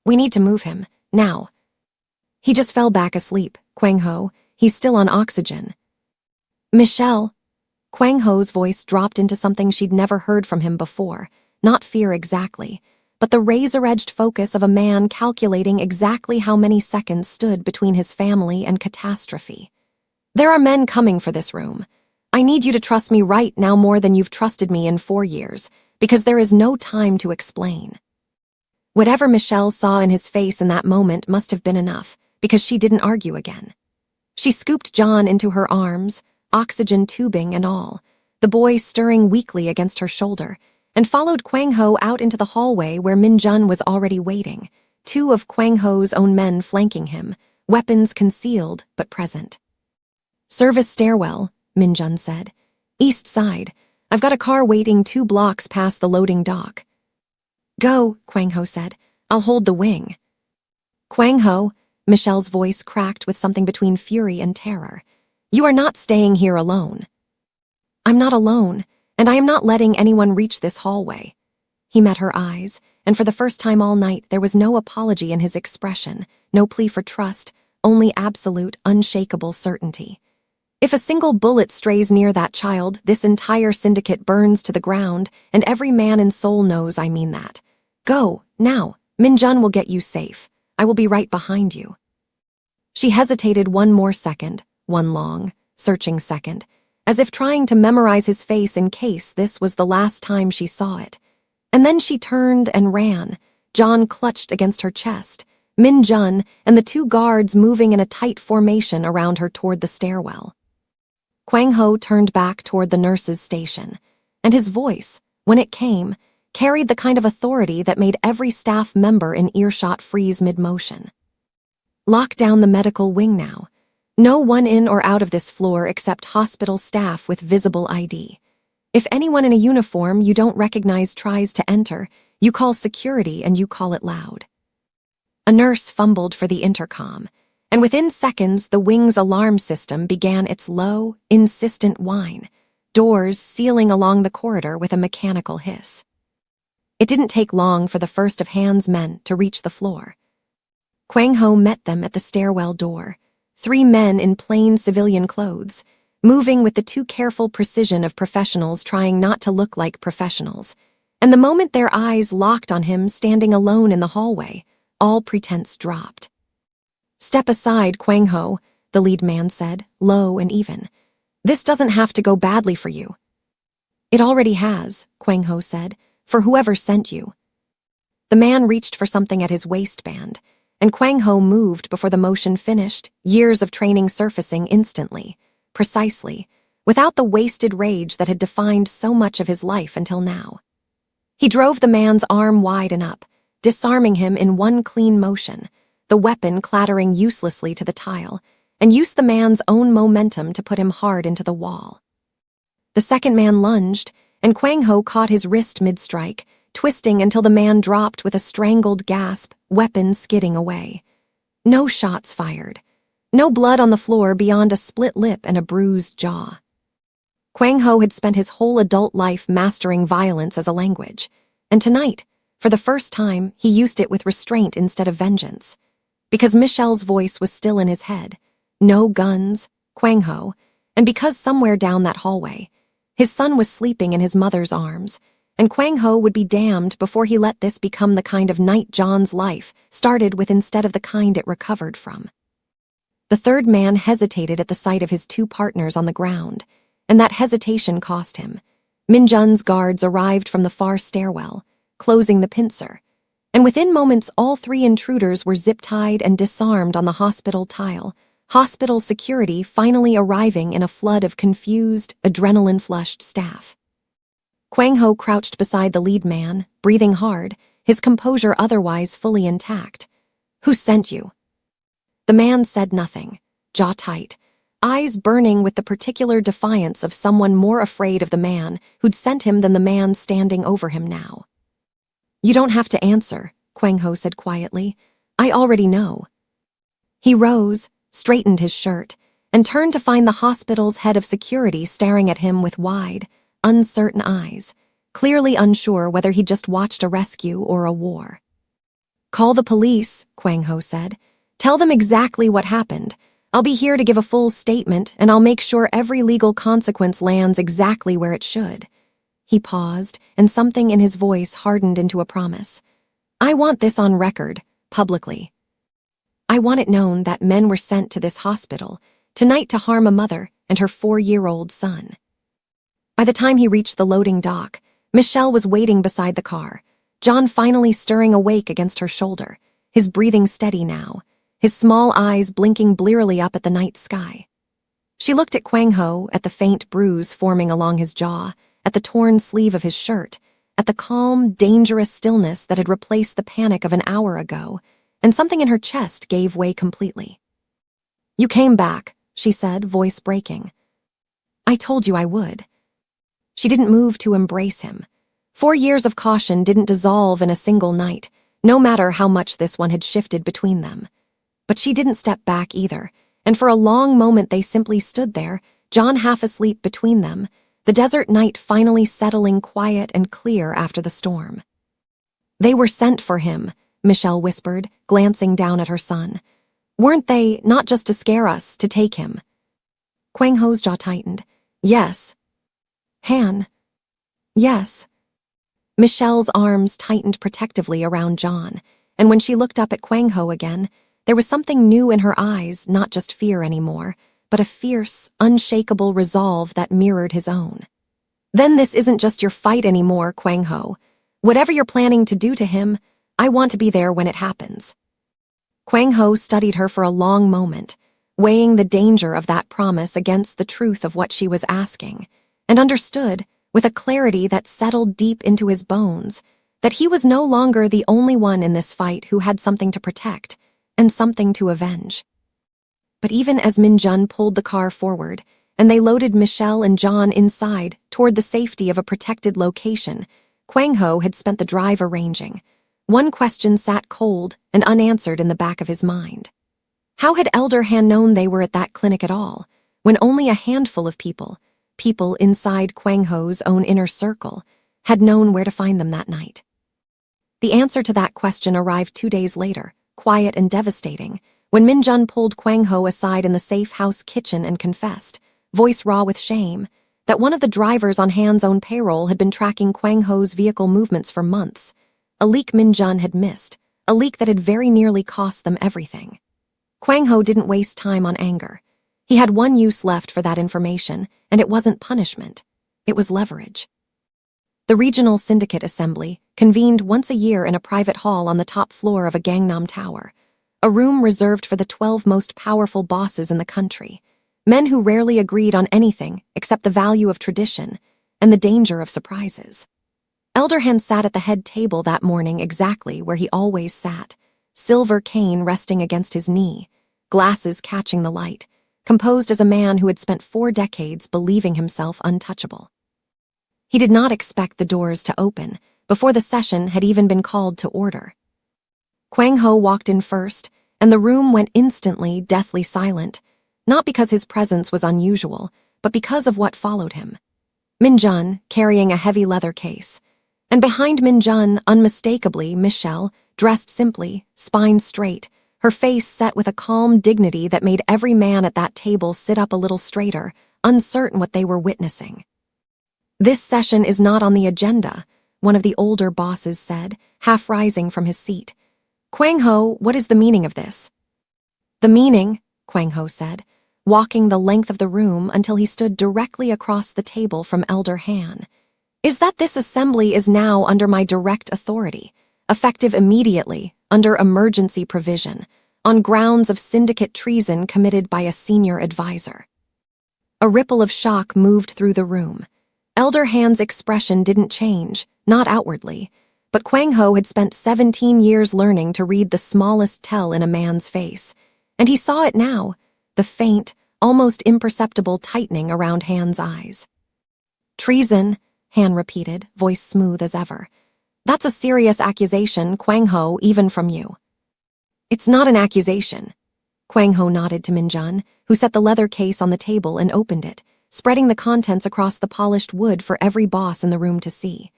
"We need to move him, now." He just fell back asleep, Kwang Ho. He's still on oxygen. "Michelle." Kwang Ho's voice dropped into something she'd never heard from him before, not fear exactly, but the razor-edged focus of a man calculating exactly how many seconds stood between his family and catastrophe. "There are men coming for this room. I need you to trust me right now more than you've trusted me in 4 years, because there is no time to explain." Whatever Michelle saw in his face in that moment must have been enough, because she didn't argue again. She scooped John into her arms, oxygen tubing and all, the boy stirring weakly against her shoulder, and followed Kwang Ho out into the hallway where Min Jun was already waiting, 2 of Kwang Ho's own men flanking him, weapons concealed but present. "Service stairwell," Min Jun said. "East side. I've got a car waiting 2 blocks past the loading dock." "Go," Kwang Ho said. "I'll hold the wing." "Kwang Ho," Michelle's voice cracked with something between fury and terror. "You are not staying here alone." "I'm not alone, and I am not letting anyone reach this hallway." He met her eyes, and for the first time all night there was no apology in his expression, no plea for trust, only absolute, unshakable certainty. "If a single bullet strays near that child, this entire syndicate burns to the ground, and every man in Seoul knows I mean that. Go, now. Min Jun will get you safe. I will be right behind you." She hesitated one more second, one long, searching second, as if trying to memorize his face in case this was the last time she saw it. And then she turned and ran, John clutched against her chest, Min Jun and the 2 guards moving in a tight formation around her toward the stairwell. Kwang Ho turned back toward the nurse's station, and his voice, when it came, carried the kind of authority that made every staff member in earshot freeze mid-motion. "Lock down the medical wing now. No one in or out of this floor except hospital staff with visible ID. If anyone in a uniform you don't recognize tries to enter, you call security and you call it loud." A nurse fumbled for the intercom, and within seconds the wing's alarm system began its low, insistent whine, doors sealing along the corridor with a mechanical hiss. It didn't take long for the first of Han's men to reach the floor. Kwang Ho met them at the stairwell door, 3 men in plain civilian clothes, moving with the too careful precision of professionals trying not to look like professionals, and the moment their eyes locked on him standing alone in the hallway, all pretense dropped. "Step aside, Kwang Ho," the lead man said, low and even. "This doesn't have to go badly for you." "It already has," Kwang Ho said, "for whoever sent you." The man reached for something at his waistband, and Kwang Ho moved before the motion finished, years of training surfacing instantly, precisely, without the wasted rage that had defined so much of his life until now. He drove the man's arm wide and up, disarming him in one clean motion, the weapon clattering uselessly to the tile, and used the man's own momentum to put him hard into the wall. The second man lunged, and Kwang Ho caught his wrist mid-strike, twisting until the man dropped with a strangled gasp, weapon skidding away. No shots fired. No blood on the floor beyond a split lip and a bruised jaw. Kwang Ho had spent his whole adult life mastering violence as a language, and tonight, for the first time, he used it with restraint instead of vengeance. Because Michelle's voice was still in his head, no guns, Kwang Ho, and because somewhere down that hallway, his son was sleeping in his mother's arms, and Kwang Ho would be damned before he let this become the kind of night John's life started with instead of the kind it recovered from. The third man hesitated at the sight of his 2 partners on the ground, and that hesitation cost him. Min Jun's guards arrived from the far stairwell, closing the pincer, and within moments all 3 intruders were zip-tied and disarmed on the hospital tile, hospital security finally arriving in a flood of confused, adrenaline-flushed staff. Kwang Ho crouched beside the lead man, breathing hard, his composure otherwise fully intact. "Who sent you?" The man said nothing, jaw tight, eyes burning with the particular defiance of someone more afraid of the man who'd sent him than the man standing over him now. "You don't have to answer," Kwang Ho said quietly. "I already know." He rose, straightened his shirt, and turned to find the hospital's head of security staring at him with wide, uncertain eyes, clearly unsure whether he'd just watched a rescue or a war. "Call the police," Kwang Ho said. "Tell them exactly what happened. I'll be here to give a full statement, and I'll make sure every legal consequence lands exactly where it should." He paused, and something in his voice hardened into a promise. "I want this on record, publicly. I want it known that men were sent to this hospital tonight to harm a mother and her 4-year-old son." By the time he reached the loading dock, Michelle was waiting beside the car, John finally stirring awake against her shoulder, his breathing steady now, his small eyes blinking blearily up at the night sky. She looked at Kwang Ho, at the faint bruise forming along his jaw, at the torn sleeve of his shirt, at the calm, dangerous stillness that had replaced the panic of an hour ago, and something in her chest gave way completely. "You came back," she said, voice breaking. "I told you I would." She didn't move to embrace him. 4 years of caution didn't dissolve in a single night, no matter how much this one had shifted between them. But she didn't step back either, and for a long moment they simply stood there, John half asleep between them, the desert night finally settling quiet and clear after the storm. "They were sent for him," Michelle whispered, glancing down at her son. "Weren't they, not just to scare us, to take him?" Kwang Ho's jaw tightened. "Yes." "Han." "Yes." Michelle's arms tightened protectively around John, and when she looked up at Kwang Ho again, there was something new in her eyes, not just fear anymore, but a fierce, unshakable resolve that mirrored his own. "Then this isn't just your fight anymore, Kwang Ho. Whatever you're planning to do to him, I want to be there when it happens." Kwang Ho studied her for a long moment, weighing the danger of that promise against the truth of what she was asking, and understood, with a clarity that settled deep into his bones, that he was no longer the only one in this fight who had something to protect and something to avenge. But even as Min Jun pulled the car forward, and they loaded Michelle and John inside toward the safety of a protected location, Kwang Ho had spent the drive arranging. One question sat cold and unanswered in the back of his mind. How had Elder Han known they were at that clinic at all, when only a handful of people inside Kwang Ho's own inner circle, had known where to find them that night? The answer to that question arrived 2 days later, quiet and devastating, when Min Jun pulled Kwang Ho aside in the safe house kitchen and confessed, voice raw with shame, that one of the drivers on Han's own payroll had been tracking Kwang Ho's vehicle movements for months, a leak Min Jun had missed, a leak that had very nearly cost them everything. Kwang Ho didn't waste time on anger. He had one use left for that information, and it wasn't punishment. It was leverage. The regional syndicate assembly convened once a year in a private hall on the top floor of a Gangnam tower, a room reserved for the 12 most powerful bosses in the country, men who rarely agreed on anything except the value of tradition and the danger of surprises. Elder Han sat at the head table that morning exactly where he always sat, silver cane resting against his knee, glasses catching the light, composed as a man who had spent 4 decades believing himself untouchable. He did not expect the doors to open before the session had even been called to order. Kwang Ho walked in first, and the room went instantly deathly silent, not because his presence was unusual, but because of what followed him. Min Jun, carrying a heavy leather case, and behind Min Jun, unmistakably, Michelle, dressed simply, spine straight, her face set with a calm dignity that made every man at that table sit up a little straighter, uncertain what they were witnessing. "This session is not on the agenda," one of the older bosses said, half rising from his seat. "Kwang Ho, what is the meaning of this?" "The meaning," Kwang Ho said, walking the length of the room until he stood directly across the table from Elder Han, "is that this assembly is now under my direct authority, effective immediately, under emergency provision, on grounds of syndicate treason committed by a senior advisor." A ripple of shock moved through the room. Elder Han's expression didn't change, not outwardly, but Kwang Ho had spent 17 years learning to read the smallest tell in a man's face, and he saw it now, the faint, almost imperceptible tightening around Han's eyes. "Treason," Han repeated, voice smooth as ever. "That's a serious accusation, Kwang Ho, even from you." "It's not an accusation." Kwang Ho nodded to Min Jun, who set the leather case on the table and opened it, spreading the contents across the polished wood for every boss in the room to see.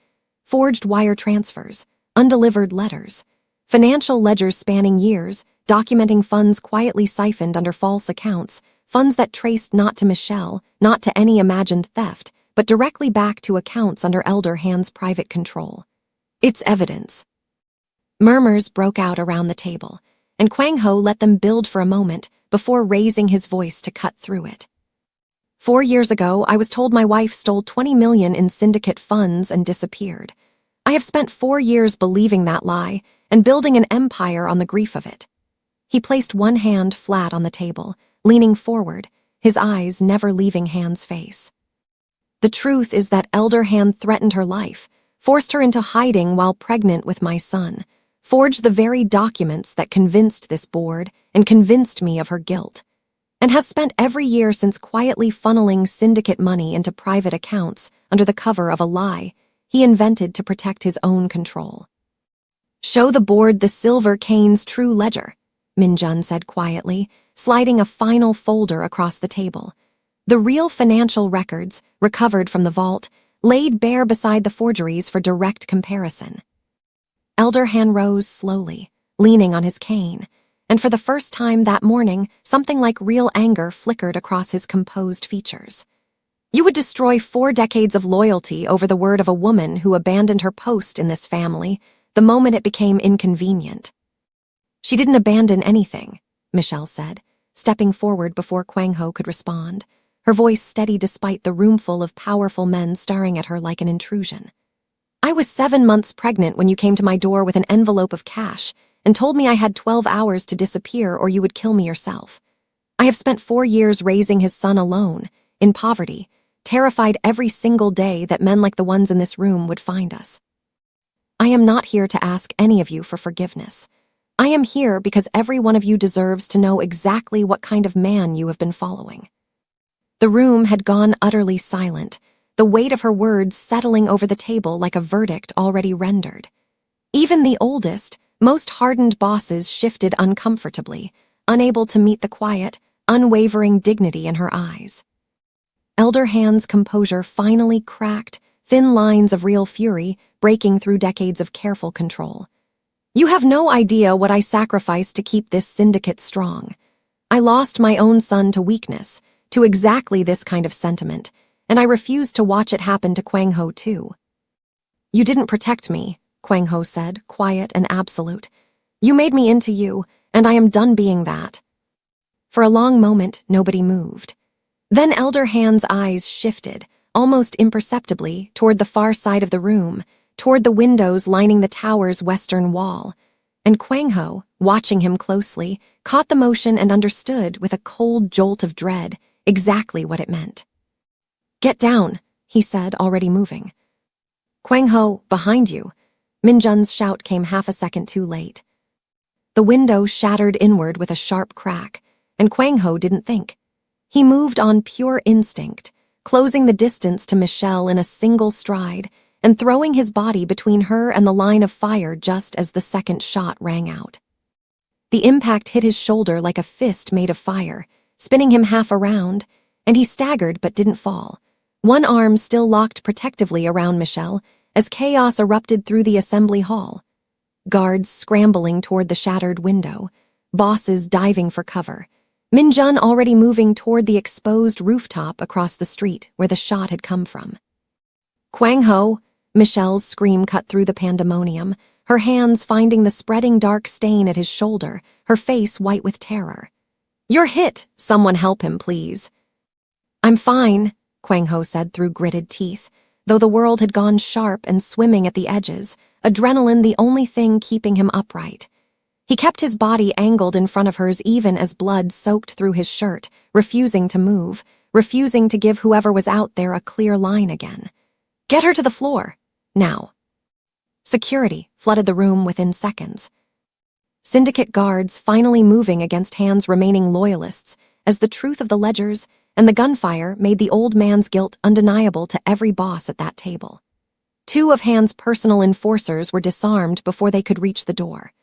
Forged wire transfers, undelivered letters, financial ledgers spanning years, documenting funds quietly siphoned under false accounts, funds that traced not to Michelle, not to any imagined theft, but directly back to accounts under Elder Han's private control. It's evidence. Murmurs broke out around the table, and Kwang Ho let them build for a moment before raising his voice to cut through it. 4 years ago, I was told my wife stole 20 million in syndicate funds and disappeared. I have spent 4 years believing that lie and building an empire on the grief of it. He placed one hand flat on the table, leaning forward, his eyes never leaving Han's face. The truth is that Elder Han threatened her life, forced her into hiding while pregnant with my son, forged the very documents that convinced this board and convinced me of her guilt, and has spent every year since quietly funneling syndicate money into private accounts under the cover of a lie he invented to protect his own control. "Show the board the silver cane's true ledger," Min Jun said quietly, sliding a final folder across the table. The real financial records, recovered from the vault, laid bare beside the forgeries for direct comparison. Elder Han rose slowly, leaning on his cane, and for the first time that morning, something like real anger flickered across his composed features. "You would destroy 4 decades of loyalty over the word of a woman who abandoned her post in this family the moment it became inconvenient." "She didn't abandon anything," Michelle said, stepping forward before Kwang Ho could respond, her voice steady despite the roomful of powerful men staring at her like an intrusion. "I was 7 months pregnant when you came to my door with an envelope of cash and told me I had 12 hours to disappear or you would kill me yourself. I have spent 4 years raising his son alone, in poverty, terrified every single day that men like the ones in this room would find us. I am not here to ask any of you for forgiveness. I am here because every one of you deserves to know exactly what kind of man you have been following." The room had gone utterly silent, the weight of her words settling over the table like a verdict already rendered. Even the oldest, most hardened bosses shifted uncomfortably, unable to meet the quiet, unwavering dignity in her eyes. Elder Han's composure finally cracked, thin lines of real fury breaking through decades of careful control. "You have no idea what I sacrificed to keep this syndicate strong. I lost my own son to weakness, to exactly this kind of sentiment, and I refused to watch it happen to Kwang Ho too." "You didn't protect me," Kwang Ho said, quiet and absolute. "You made me into you, and I am done being that." For a long moment, nobody moved. Then Elder Han's eyes shifted, almost imperceptibly, toward the far side of the room, toward the windows lining the tower's western wall. And Kwang Ho, watching him closely, caught the motion and understood, with a cold jolt of dread, exactly what it meant. "Get down," he said, already moving. "Kwang Ho, behind you." Min Jun's shout came half a second too late. The window shattered inward with a sharp crack, and Kwang Ho didn't think. He moved on pure instinct, closing the distance to Michelle in a single stride and throwing his body between her and the line of fire just as the second shot rang out. The impact hit his shoulder like a fist made of fire, spinning him half around, and he staggered but didn't fall, one arm still locked protectively around Michelle as chaos erupted through the assembly hall. Guards scrambling toward the shattered window, bosses diving for cover, Min Jun already moving toward the exposed rooftop across the street where the shot had come from. "Kwang Ho!" Michelle's scream cut through the pandemonium, her hands finding the spreading dark stain at his shoulder, her face white with terror. "You're hit! Someone help him, please." "I'm fine," Kwang Ho said through gritted teeth, though the world had gone sharp and swimming at the edges, adrenaline the only thing keeping him upright. He kept his body angled in front of hers even as blood soaked through his shirt, refusing to move, refusing to give whoever was out there a clear line again. "Get her to the floor. Now." Security flooded the room within seconds. Syndicate guards finally moving against Han's remaining loyalists as the truth of the ledgers and the gunfire made the old man's guilt undeniable to every boss at that table. 2 of Han's personal enforcers were disarmed before they could reach the door.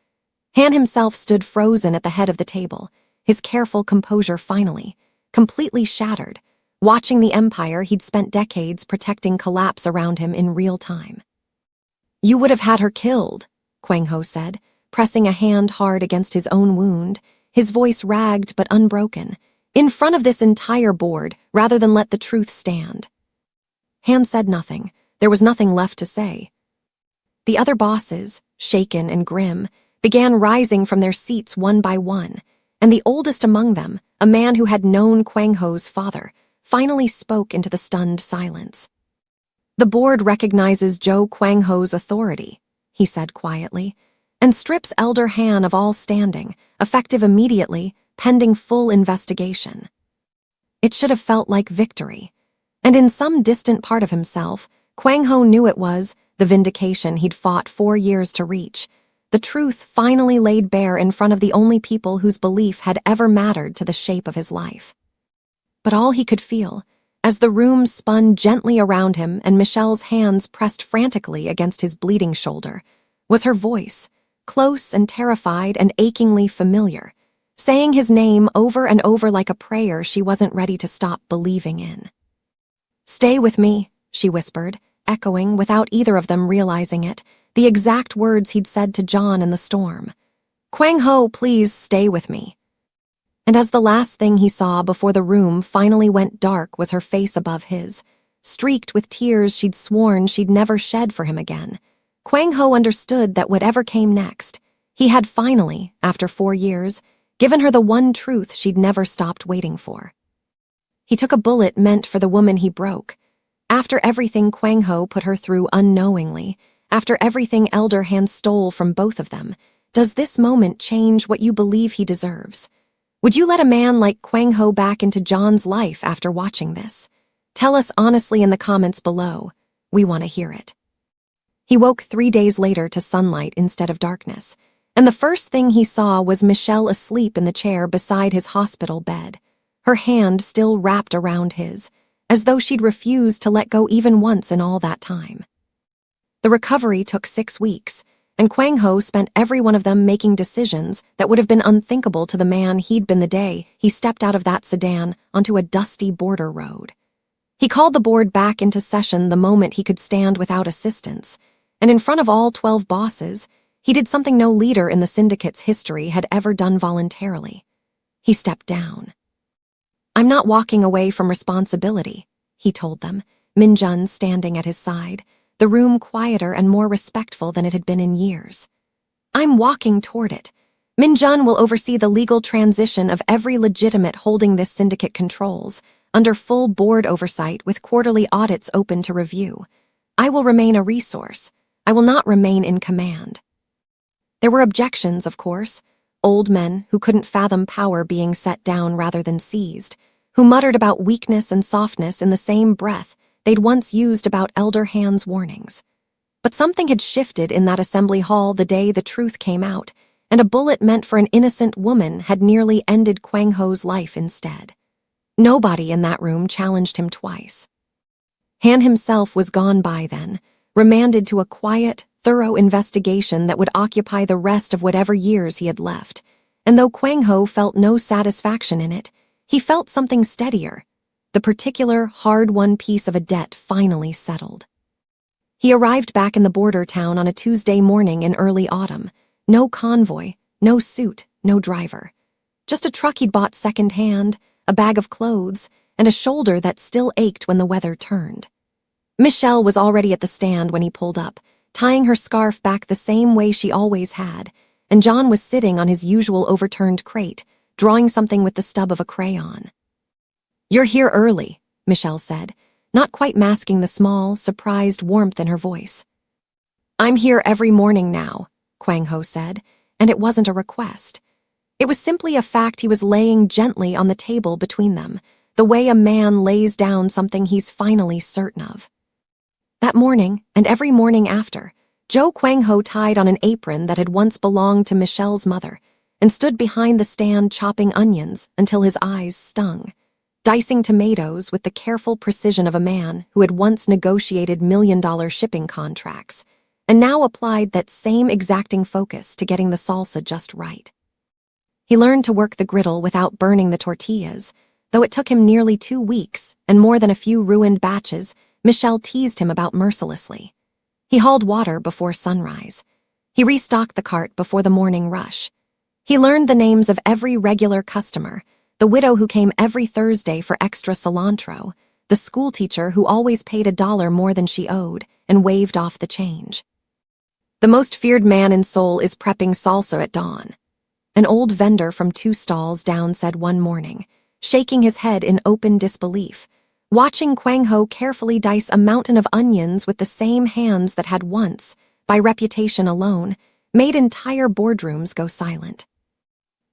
Han himself stood frozen at the head of the table, his careful composure finally, completely shattered, watching the empire he'd spent decades protecting collapse around him in real time. "You would have had her killed," Kwang Ho said, pressing a hand hard against his own wound, his voice ragged but unbroken, in front of this entire board rather than let the truth stand. Han said nothing. There was nothing left to say. The other bosses, shaken and grim, began rising from their seats one by one, and the oldest among them, a man who had known Kwang Ho's father, finally spoke into the stunned silence. "The board recognizes Zhou Kwang Ho's authority," he said quietly, "and strips Elder Han of all standing, effective immediately, pending full investigation." It should have felt like victory, and in some distant part of himself, Kwang Ho knew it was the vindication he'd fought 4 years to reach, the truth finally laid bare in front of the only people whose belief had ever mattered to the shape of his life. But all he could feel, as the room spun gently around him and Michelle's hands pressed frantically against his bleeding shoulder, was her voice, close and terrified and achingly familiar, saying his name over and over like a prayer she wasn't ready to stop believing in. "Stay with me," she whispered, echoing, without either of them realizing it, the exact words he'd said to John in the storm. "Kwang Ho, please stay with me." And as the last thing he saw before the room finally went dark was her face above his, streaked with tears she'd sworn she'd never shed for him again, Kwang Ho understood that whatever came next, he had finally, after 4 years, given her the one truth she'd never stopped waiting for. He took a bullet meant for the woman he broke. After everything Kwang Ho put her through unknowingly, after everything Elder Han stole from both of them, does this moment change what you believe he deserves? Would you let a man like Kwang Ho back into John's life after watching this? Tell us honestly in the comments below. We want to hear it. He woke 3 days later to sunlight instead of darkness, and the first thing he saw was Michelle asleep in the chair beside his hospital bed, her hand still wrapped around his, as though she'd refused to let go even once in all that time. The recovery took 6 weeks, and Kwang Ho spent every one of them making decisions that would have been unthinkable to the man he'd been the day he stepped out of that sedan onto a dusty border road. He called the board back into session the moment he could stand without assistance, and in front of all 12 bosses, he did something no leader in the syndicate's history had ever done voluntarily. He stepped down. "I'm not walking away from responsibility," he told them, Min-jun standing at his side, the room quieter and more respectful than it had been in years. "I'm walking toward it. Min-jun will oversee the legal transition of every legitimate holding this syndicate controls, under full board oversight with quarterly audits open to review. I will remain a resource. I will not remain in command." There were objections, of course. Old men who couldn't fathom power being set down rather than seized, who muttered about weakness and softness in the same breath they'd once used about Elder Han's warnings. But something had shifted in that assembly hall the day the truth came out, and a bullet meant for an innocent woman had nearly ended Kwang Ho's life instead. Nobody in that room challenged him twice. Han himself was gone by then, remanded to a quiet, thorough investigation that would occupy the rest of whatever years he had left, and though Kwang Ho felt no satisfaction in it, he felt something steadier, the particular hard-won piece of a debt finally settled. He arrived back in the border town on a Tuesday morning in early autumn. No convoy, no suit, no driver. Just a truck he'd bought second-hand, a bag of clothes, and a shoulder that still ached when the weather turned. Michelle was already at the stand when he pulled up, tying her scarf back the same way she always had, and John was sitting on his usual overturned crate, drawing something with the stub of a crayon. "You're here early," Michelle said, not quite masking the small, surprised warmth in her voice. "I'm here every morning now," Kwang Ho said, and it wasn't a request. It was simply a fact he was laying gently on the table between them, the way a man lays down something he's finally certain of. That morning, and every morning after, Joe Kwang Ho tied on an apron that had once belonged to Michelle's mother, and stood behind the stand chopping onions until his eyes stung, dicing tomatoes with the careful precision of a man who had once negotiated million-dollar shipping contracts, and now applied that same exacting focus to getting the salsa just right. He learned to work the griddle without burning the tortillas. Though it took him nearly 2 weeks and more than a few ruined batches, Michelle teased him about mercilessly. He hauled water before sunrise. He restocked the cart before the morning rush. He learned the names of every regular customer, the widow who came every Thursday for extra cilantro, the schoolteacher who always paid $1 more than she owed and waved off the change. The most feared man in Seoul is prepping salsa at dawn, an old vendor from 2 stalls down said one morning, shaking his head in open disbelief, watching Kwang Ho carefully dice a mountain of onions with the same hands that had once, by reputation alone, made entire boardrooms go silent.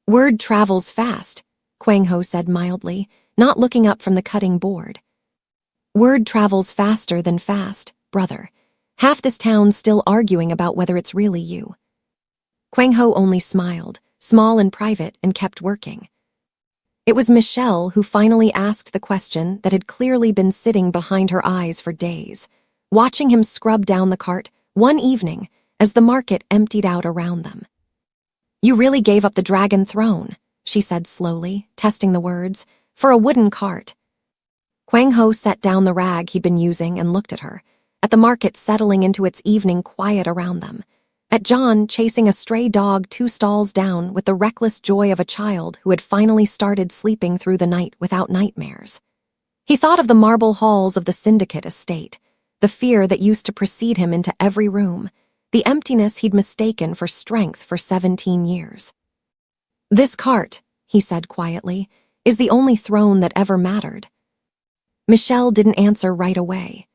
Word travels fast, Kwang Ho said mildly, not looking up from the cutting board. Word travels faster than fast, brother. Half this town's still arguing about whether it's really you. Kwang Ho only smiled, small and private, and kept working. It was Michelle who finally asked the question that had clearly been sitting behind her eyes for days, watching him scrub down the cart one evening as the market emptied out around them. "You really gave up the dragon throne," she said slowly, testing the words, "for a wooden cart." Kwang Ho set down the rag he'd been using and looked at her, at the market settling into its evening quiet around them, at John chasing a stray dog 2 stalls down with the reckless joy of a child who had finally started sleeping through the night without nightmares. He thought of the marble halls of the syndicate estate, the fear that used to precede him into every room, the emptiness he'd mistaken for strength for 17 years. "This cart," he said quietly, "is the only throne that ever mattered." Michelle didn't answer right away.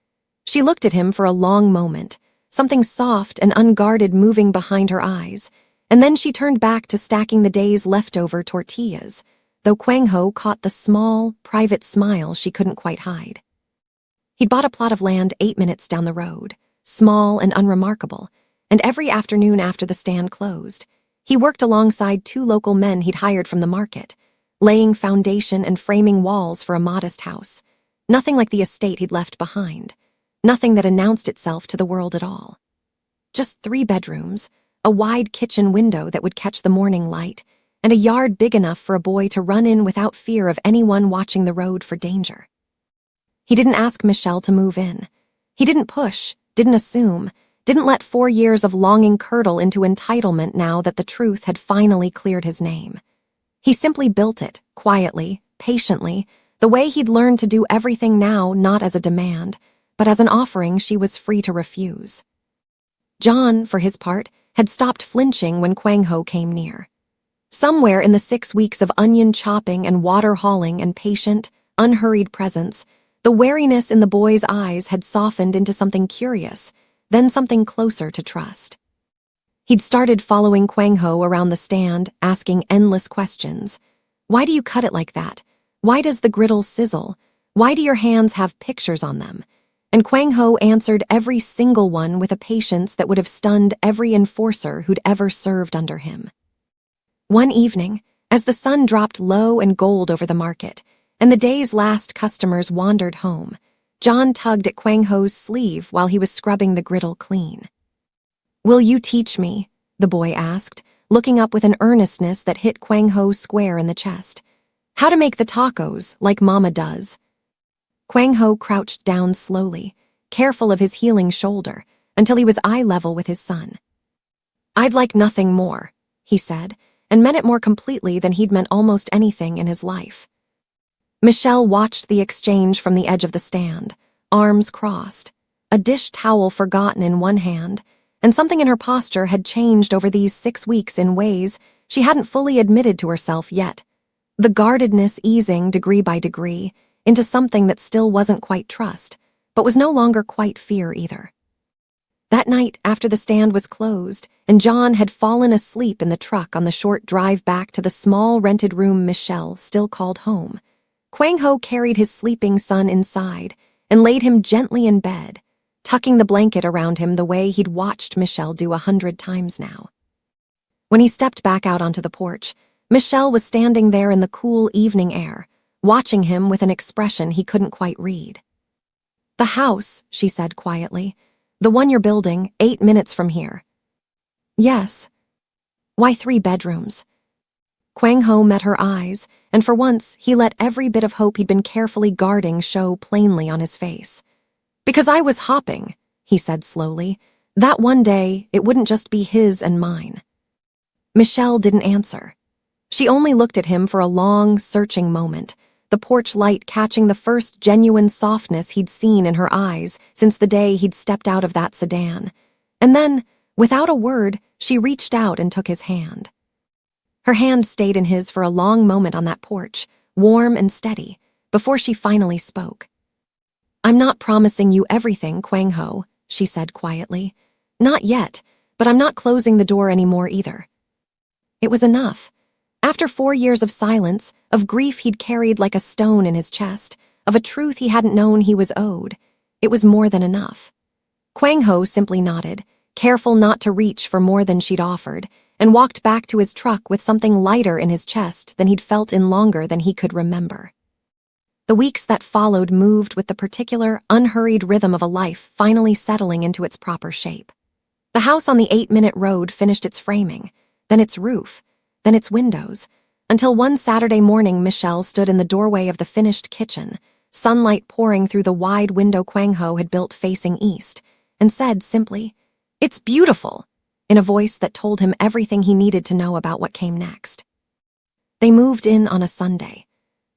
She looked at him for a long moment, something soft and unguarded moving behind her eyes, and then she turned back to stacking the day's leftover tortillas, though Kwang Ho caught the small, private smile she couldn't quite hide. He'd bought a plot of land 8 minutes down the road, small and unremarkable, and every afternoon after the stand closed, he worked alongside 2 local men he'd hired from the market, laying foundation and framing walls for a modest house, nothing like the estate he'd left behind. Nothing that announced itself to the world at all. Just 3 bedrooms, a wide kitchen window that would catch the morning light, and a yard big enough for a boy to run in without fear of anyone watching the road for danger. He didn't ask Michelle to move in. He didn't push, didn't assume, didn't let 4 years of longing curdle into entitlement now that the truth had finally cleared his name. He simply built it, quietly, patiently, the way he'd learned to do everything now, not as a demand, but as an offering she was free to refuse. John, for his part, had stopped flinching when Kwang Ho came near. Somewhere in the 6 weeks of onion chopping and water hauling and patient, unhurried presence, the wariness in the boy's eyes had softened into something curious, then something closer to trust. He'd started following Kwang Ho around the stand, asking endless questions. "Why do you cut it like that? Why does the griddle sizzle? Why do your hands have pictures on them?" And Kwang Ho answered every single one with a patience that would have stunned every enforcer who'd ever served under him. One evening, as the sun dropped low and gold over the market, and the day's last customers wandered home, John tugged at Kwang Ho's sleeve while he was scrubbing the griddle clean. "Will you teach me?" the boy asked, looking up with an earnestness that hit Kwang Ho square in the chest. "How to make the tacos, like Mama does." Kwang Ho crouched down slowly, careful of his healing shoulder, until he was eye level with his son. "I'd like nothing more," he said, and meant it more completely than he'd meant almost anything in his life. Michelle watched the exchange from the edge of the stand, arms crossed, a dish towel forgotten in one hand, and something in her posture had changed over these 6 weeks in ways she hadn't fully admitted to herself yet, the guardedness easing degree by degree, into something that still wasn't quite trust, but was no longer quite fear either. That night, after the stand was closed, and John had fallen asleep in the truck on the short drive back to the small rented room Michelle still called home, Kwang Ho carried his sleeping son inside and laid him gently in bed, tucking the blanket around him the way he'd watched Michelle do 100 times now. When he stepped back out onto the porch, Michelle was standing there in the cool evening air, watching him with an expression he couldn't quite read. "The house," she said quietly, "the one you're building, 8 minutes from here." "Yes." "Why 3 bedrooms?" Kwang Ho met her eyes, and for once he let every bit of hope he'd been carefully guarding show plainly on his face. "Because I was hopping," he said slowly. "That one day, it wouldn't just be his and mine." Michelle didn't answer. She only looked at him for a long, searching moment, the porch light catching the first genuine softness he'd seen in her eyes since the day he'd stepped out of that sedan. And then, without a word, she reached out and took his hand. Her hand stayed in his for a long moment on that porch, warm and steady, before she finally spoke. "I'm not promising you everything, Kwang Ho," she said quietly. "Not yet, but I'm not closing the door anymore either." It was enough. After 4 years of silence, of grief he'd carried like a stone in his chest, of a truth he hadn't known he was owed, it was more than enough. Kwang Ho simply nodded, careful not to reach for more than she'd offered, and walked back to his truck with something lighter in his chest than he'd felt in longer than he could remember. The weeks that followed moved with the particular, unhurried rhythm of a life finally settling into its proper shape. The house on the 8-minute road finished its framing, then its roof, then its windows, until one Saturday morning Michelle stood in the doorway of the finished kitchen, sunlight pouring through the wide window Kwang Ho had built facing east, and said simply, "It's beautiful," in a voice that told him everything he needed to know about what came next. They moved in on a Sunday.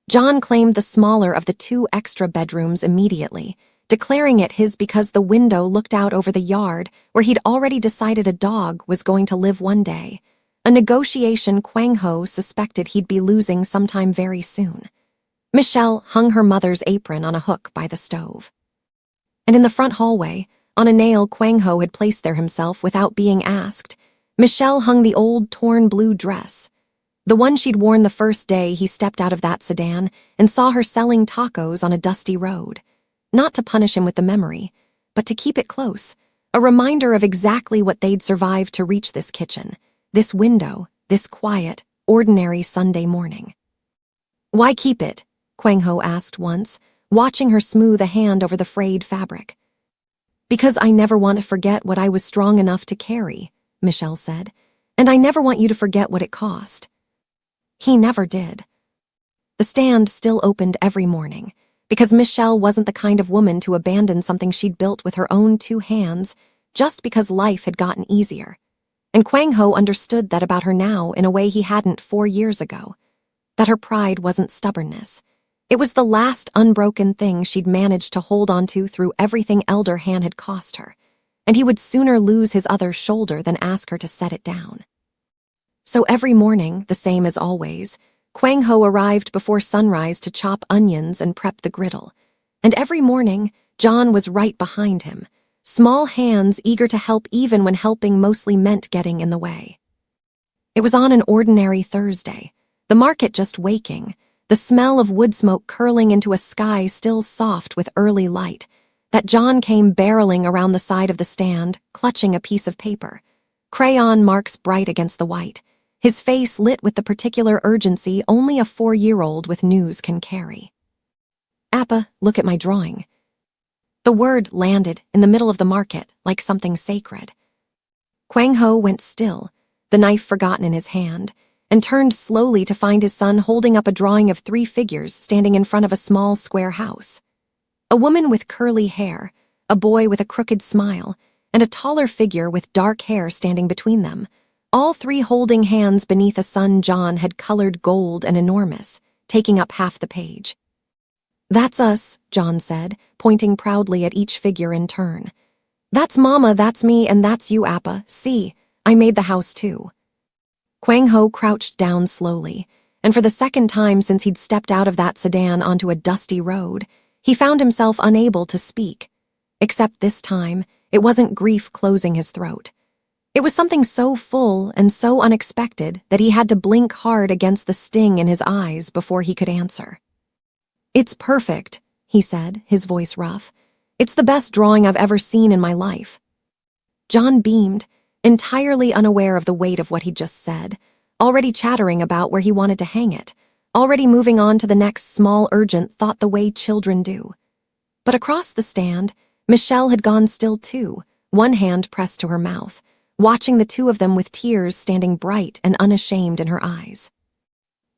John claimed the smaller of the 2 extra bedrooms immediately, declaring it his because the window looked out over the yard where he'd already decided a dog was going to live one day, a negotiation Kwang Ho suspected he'd be losing sometime very soon. Michelle hung her mother's apron on a hook by the stove. And in the front hallway, on a nail Kwang Ho had placed there himself without being asked, Michelle hung the old torn blue dress, the one she'd worn the first day he stepped out of that sedan and saw her selling tacos on a dusty road. Not to punish him with the memory, but to keep it close, a reminder of exactly what they'd survived to reach this kitchen, this window, this quiet, ordinary Sunday morning. "Why keep it?" Kwang Ho asked once, watching her smooth a hand over the frayed fabric. "Because I never want to forget what I was strong enough to carry," Michelle said, "and I never want you to forget what it cost." He never did. The stand still opened every morning, because Michelle wasn't the kind of woman to abandon something she'd built with her own 2 hands just because life had gotten easier. And Kwang Ho understood that about her now in a way he hadn't 4 years ago. That her pride wasn't stubbornness. It was the last unbroken thing she'd managed to hold onto through everything Elder Han had cost her, and he would sooner lose his other shoulder than ask her to set it down. So every morning, the same as always, Kwang Ho arrived before sunrise to chop onions and prep the griddle. And every morning, John was right behind him, small hands eager to help even when helping mostly meant getting in the way. It was on an ordinary Thursday, the market just waking, the smell of wood smoke curling into a sky still soft with early light, that John came barreling around the side of the stand, clutching a piece of paper, crayon marks bright against the white, his face lit with the particular urgency only a 4-year-old with news can carry. "Appa, look at my drawing." The word landed in the middle of the market like something sacred. Kwang Ho went still, the knife forgotten in his hand, and turned slowly to find his son holding up a drawing of 3 figures standing in front of a small square house. A woman with curly hair, a boy with a crooked smile, and a taller figure with dark hair standing between them, all 3 holding hands beneath a sun John had colored gold and enormous, taking up half the page. "That's us," John said, pointing proudly at each figure in turn. "That's Mama, that's me, and that's you, Appa. See, I made the house too." Kwang Ho crouched down slowly, and for the second time since he'd stepped out of that sedan onto a dusty road, he found himself unable to speak. Except this time, it wasn't grief closing his throat. It was something so full and so unexpected that he had to blink hard against the sting in his eyes before he could answer. "It's perfect," he said, his voice rough. "It's the best drawing I've ever seen in my life." John beamed, entirely unaware of the weight of what he'd just said, already chattering about where he wanted to hang it, already moving on to the next small urgent thought the way children do. But across the stand, Michelle had gone still too, one hand pressed to her mouth, watching the 2 of them with tears standing bright and unashamed in her eyes.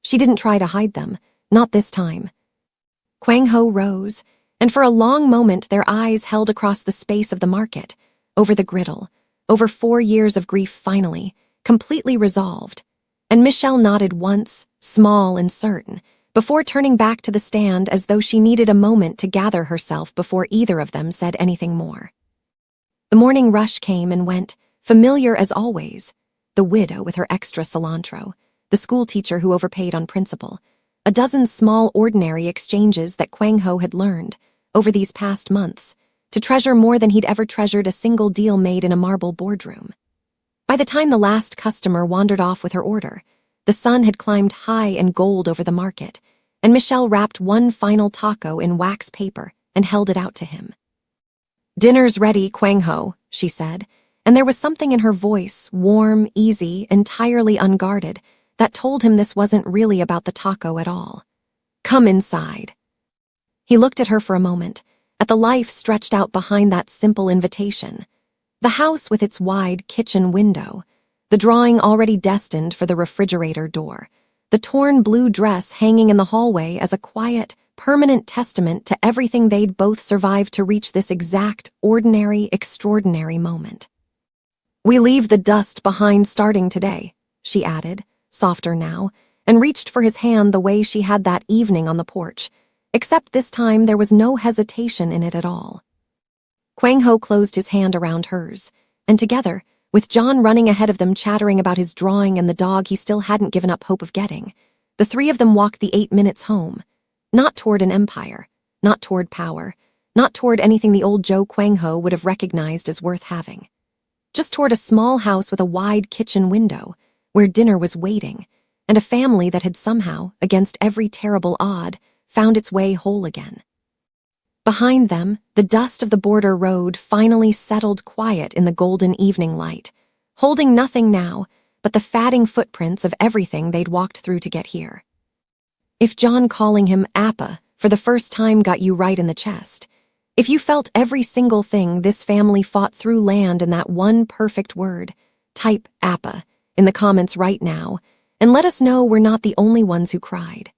She didn't try to hide them, not this time. Kwang Ho rose, and for a long moment their eyes held across the space of the market, over the griddle, over 4 years of grief finally, completely resolved. And Michelle nodded once, small and certain, before turning back to the stand as though she needed a moment to gather herself before either of them said anything more. The morning rush came and went, familiar as always. The widow with her extra cilantro, the schoolteacher who overpaid on principle, a dozen small ordinary exchanges that Kwang Ho had learned, over these past months, to treasure more than he'd ever treasured a single deal made in a marble boardroom. By the time the last customer wandered off with her order, the sun had climbed high and gold over the market, and Michelle wrapped one final taco in wax paper and held it out to him. "Dinner's ready, Kwang Ho," she said, and there was something in her voice, warm, easy, entirely unguarded, that told him this wasn't really about the taco at all. "Come inside." He looked at her for a moment, at the life stretched out behind that simple invitation. The house with its wide kitchen window, the drawing already destined for the refrigerator door, the torn blue dress hanging in the hallway as a quiet, permanent testament to everything they'd both survived to reach this exact, ordinary, extraordinary moment. "We leave the dust behind starting today," she added, softer now, and reached for his hand the way she had that evening on the porch, except this time there was no hesitation in it at all. Kwang Ho closed his hand around hers, and together, with John running ahead of them chattering about his drawing and the dog he still hadn't given up hope of getting, the three of them walked the 8 minutes home, not toward an empire, not toward power, not toward anything the old Joe Kwang Ho would have recognized as worth having, just toward a small house with a wide kitchen window, where dinner was waiting, and a family that had somehow, against every terrible odd, found its way whole again. Behind them, the dust of the border road finally settled quiet in the golden evening light, holding nothing now but the fatting footprints of everything they'd walked through to get here. If John calling him Appa for the first time got you right in the chest, if you felt every single thing this family fought through land in that one perfect word, type Appa in the comments right now and let us know we're not the only ones who cried.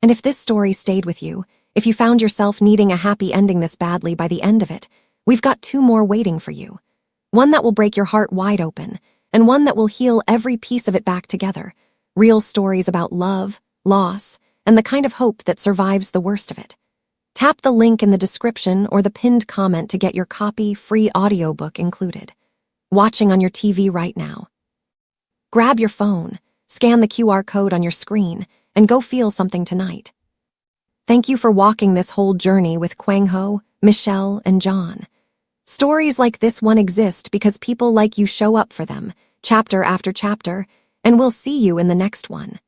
And if this story stayed with you, if you found yourself needing a happy ending this badly by the end of it, we've got 2 more waiting for you. One that will break your heart wide open, and one that will heal every piece of it back together. Real stories about love, loss, and the kind of hope that survives the worst of it. Tap the link in the description or the pinned comment to get your copy free audiobook included. Watching on your TV right now. Grab your phone, scan the QR code on your screen, and go feel something tonight. Thank you for walking this whole journey with Kwang Ho, Michelle, and John. Stories like this one exist because people like you show up for them, chapter after chapter, and we'll see you in the next one.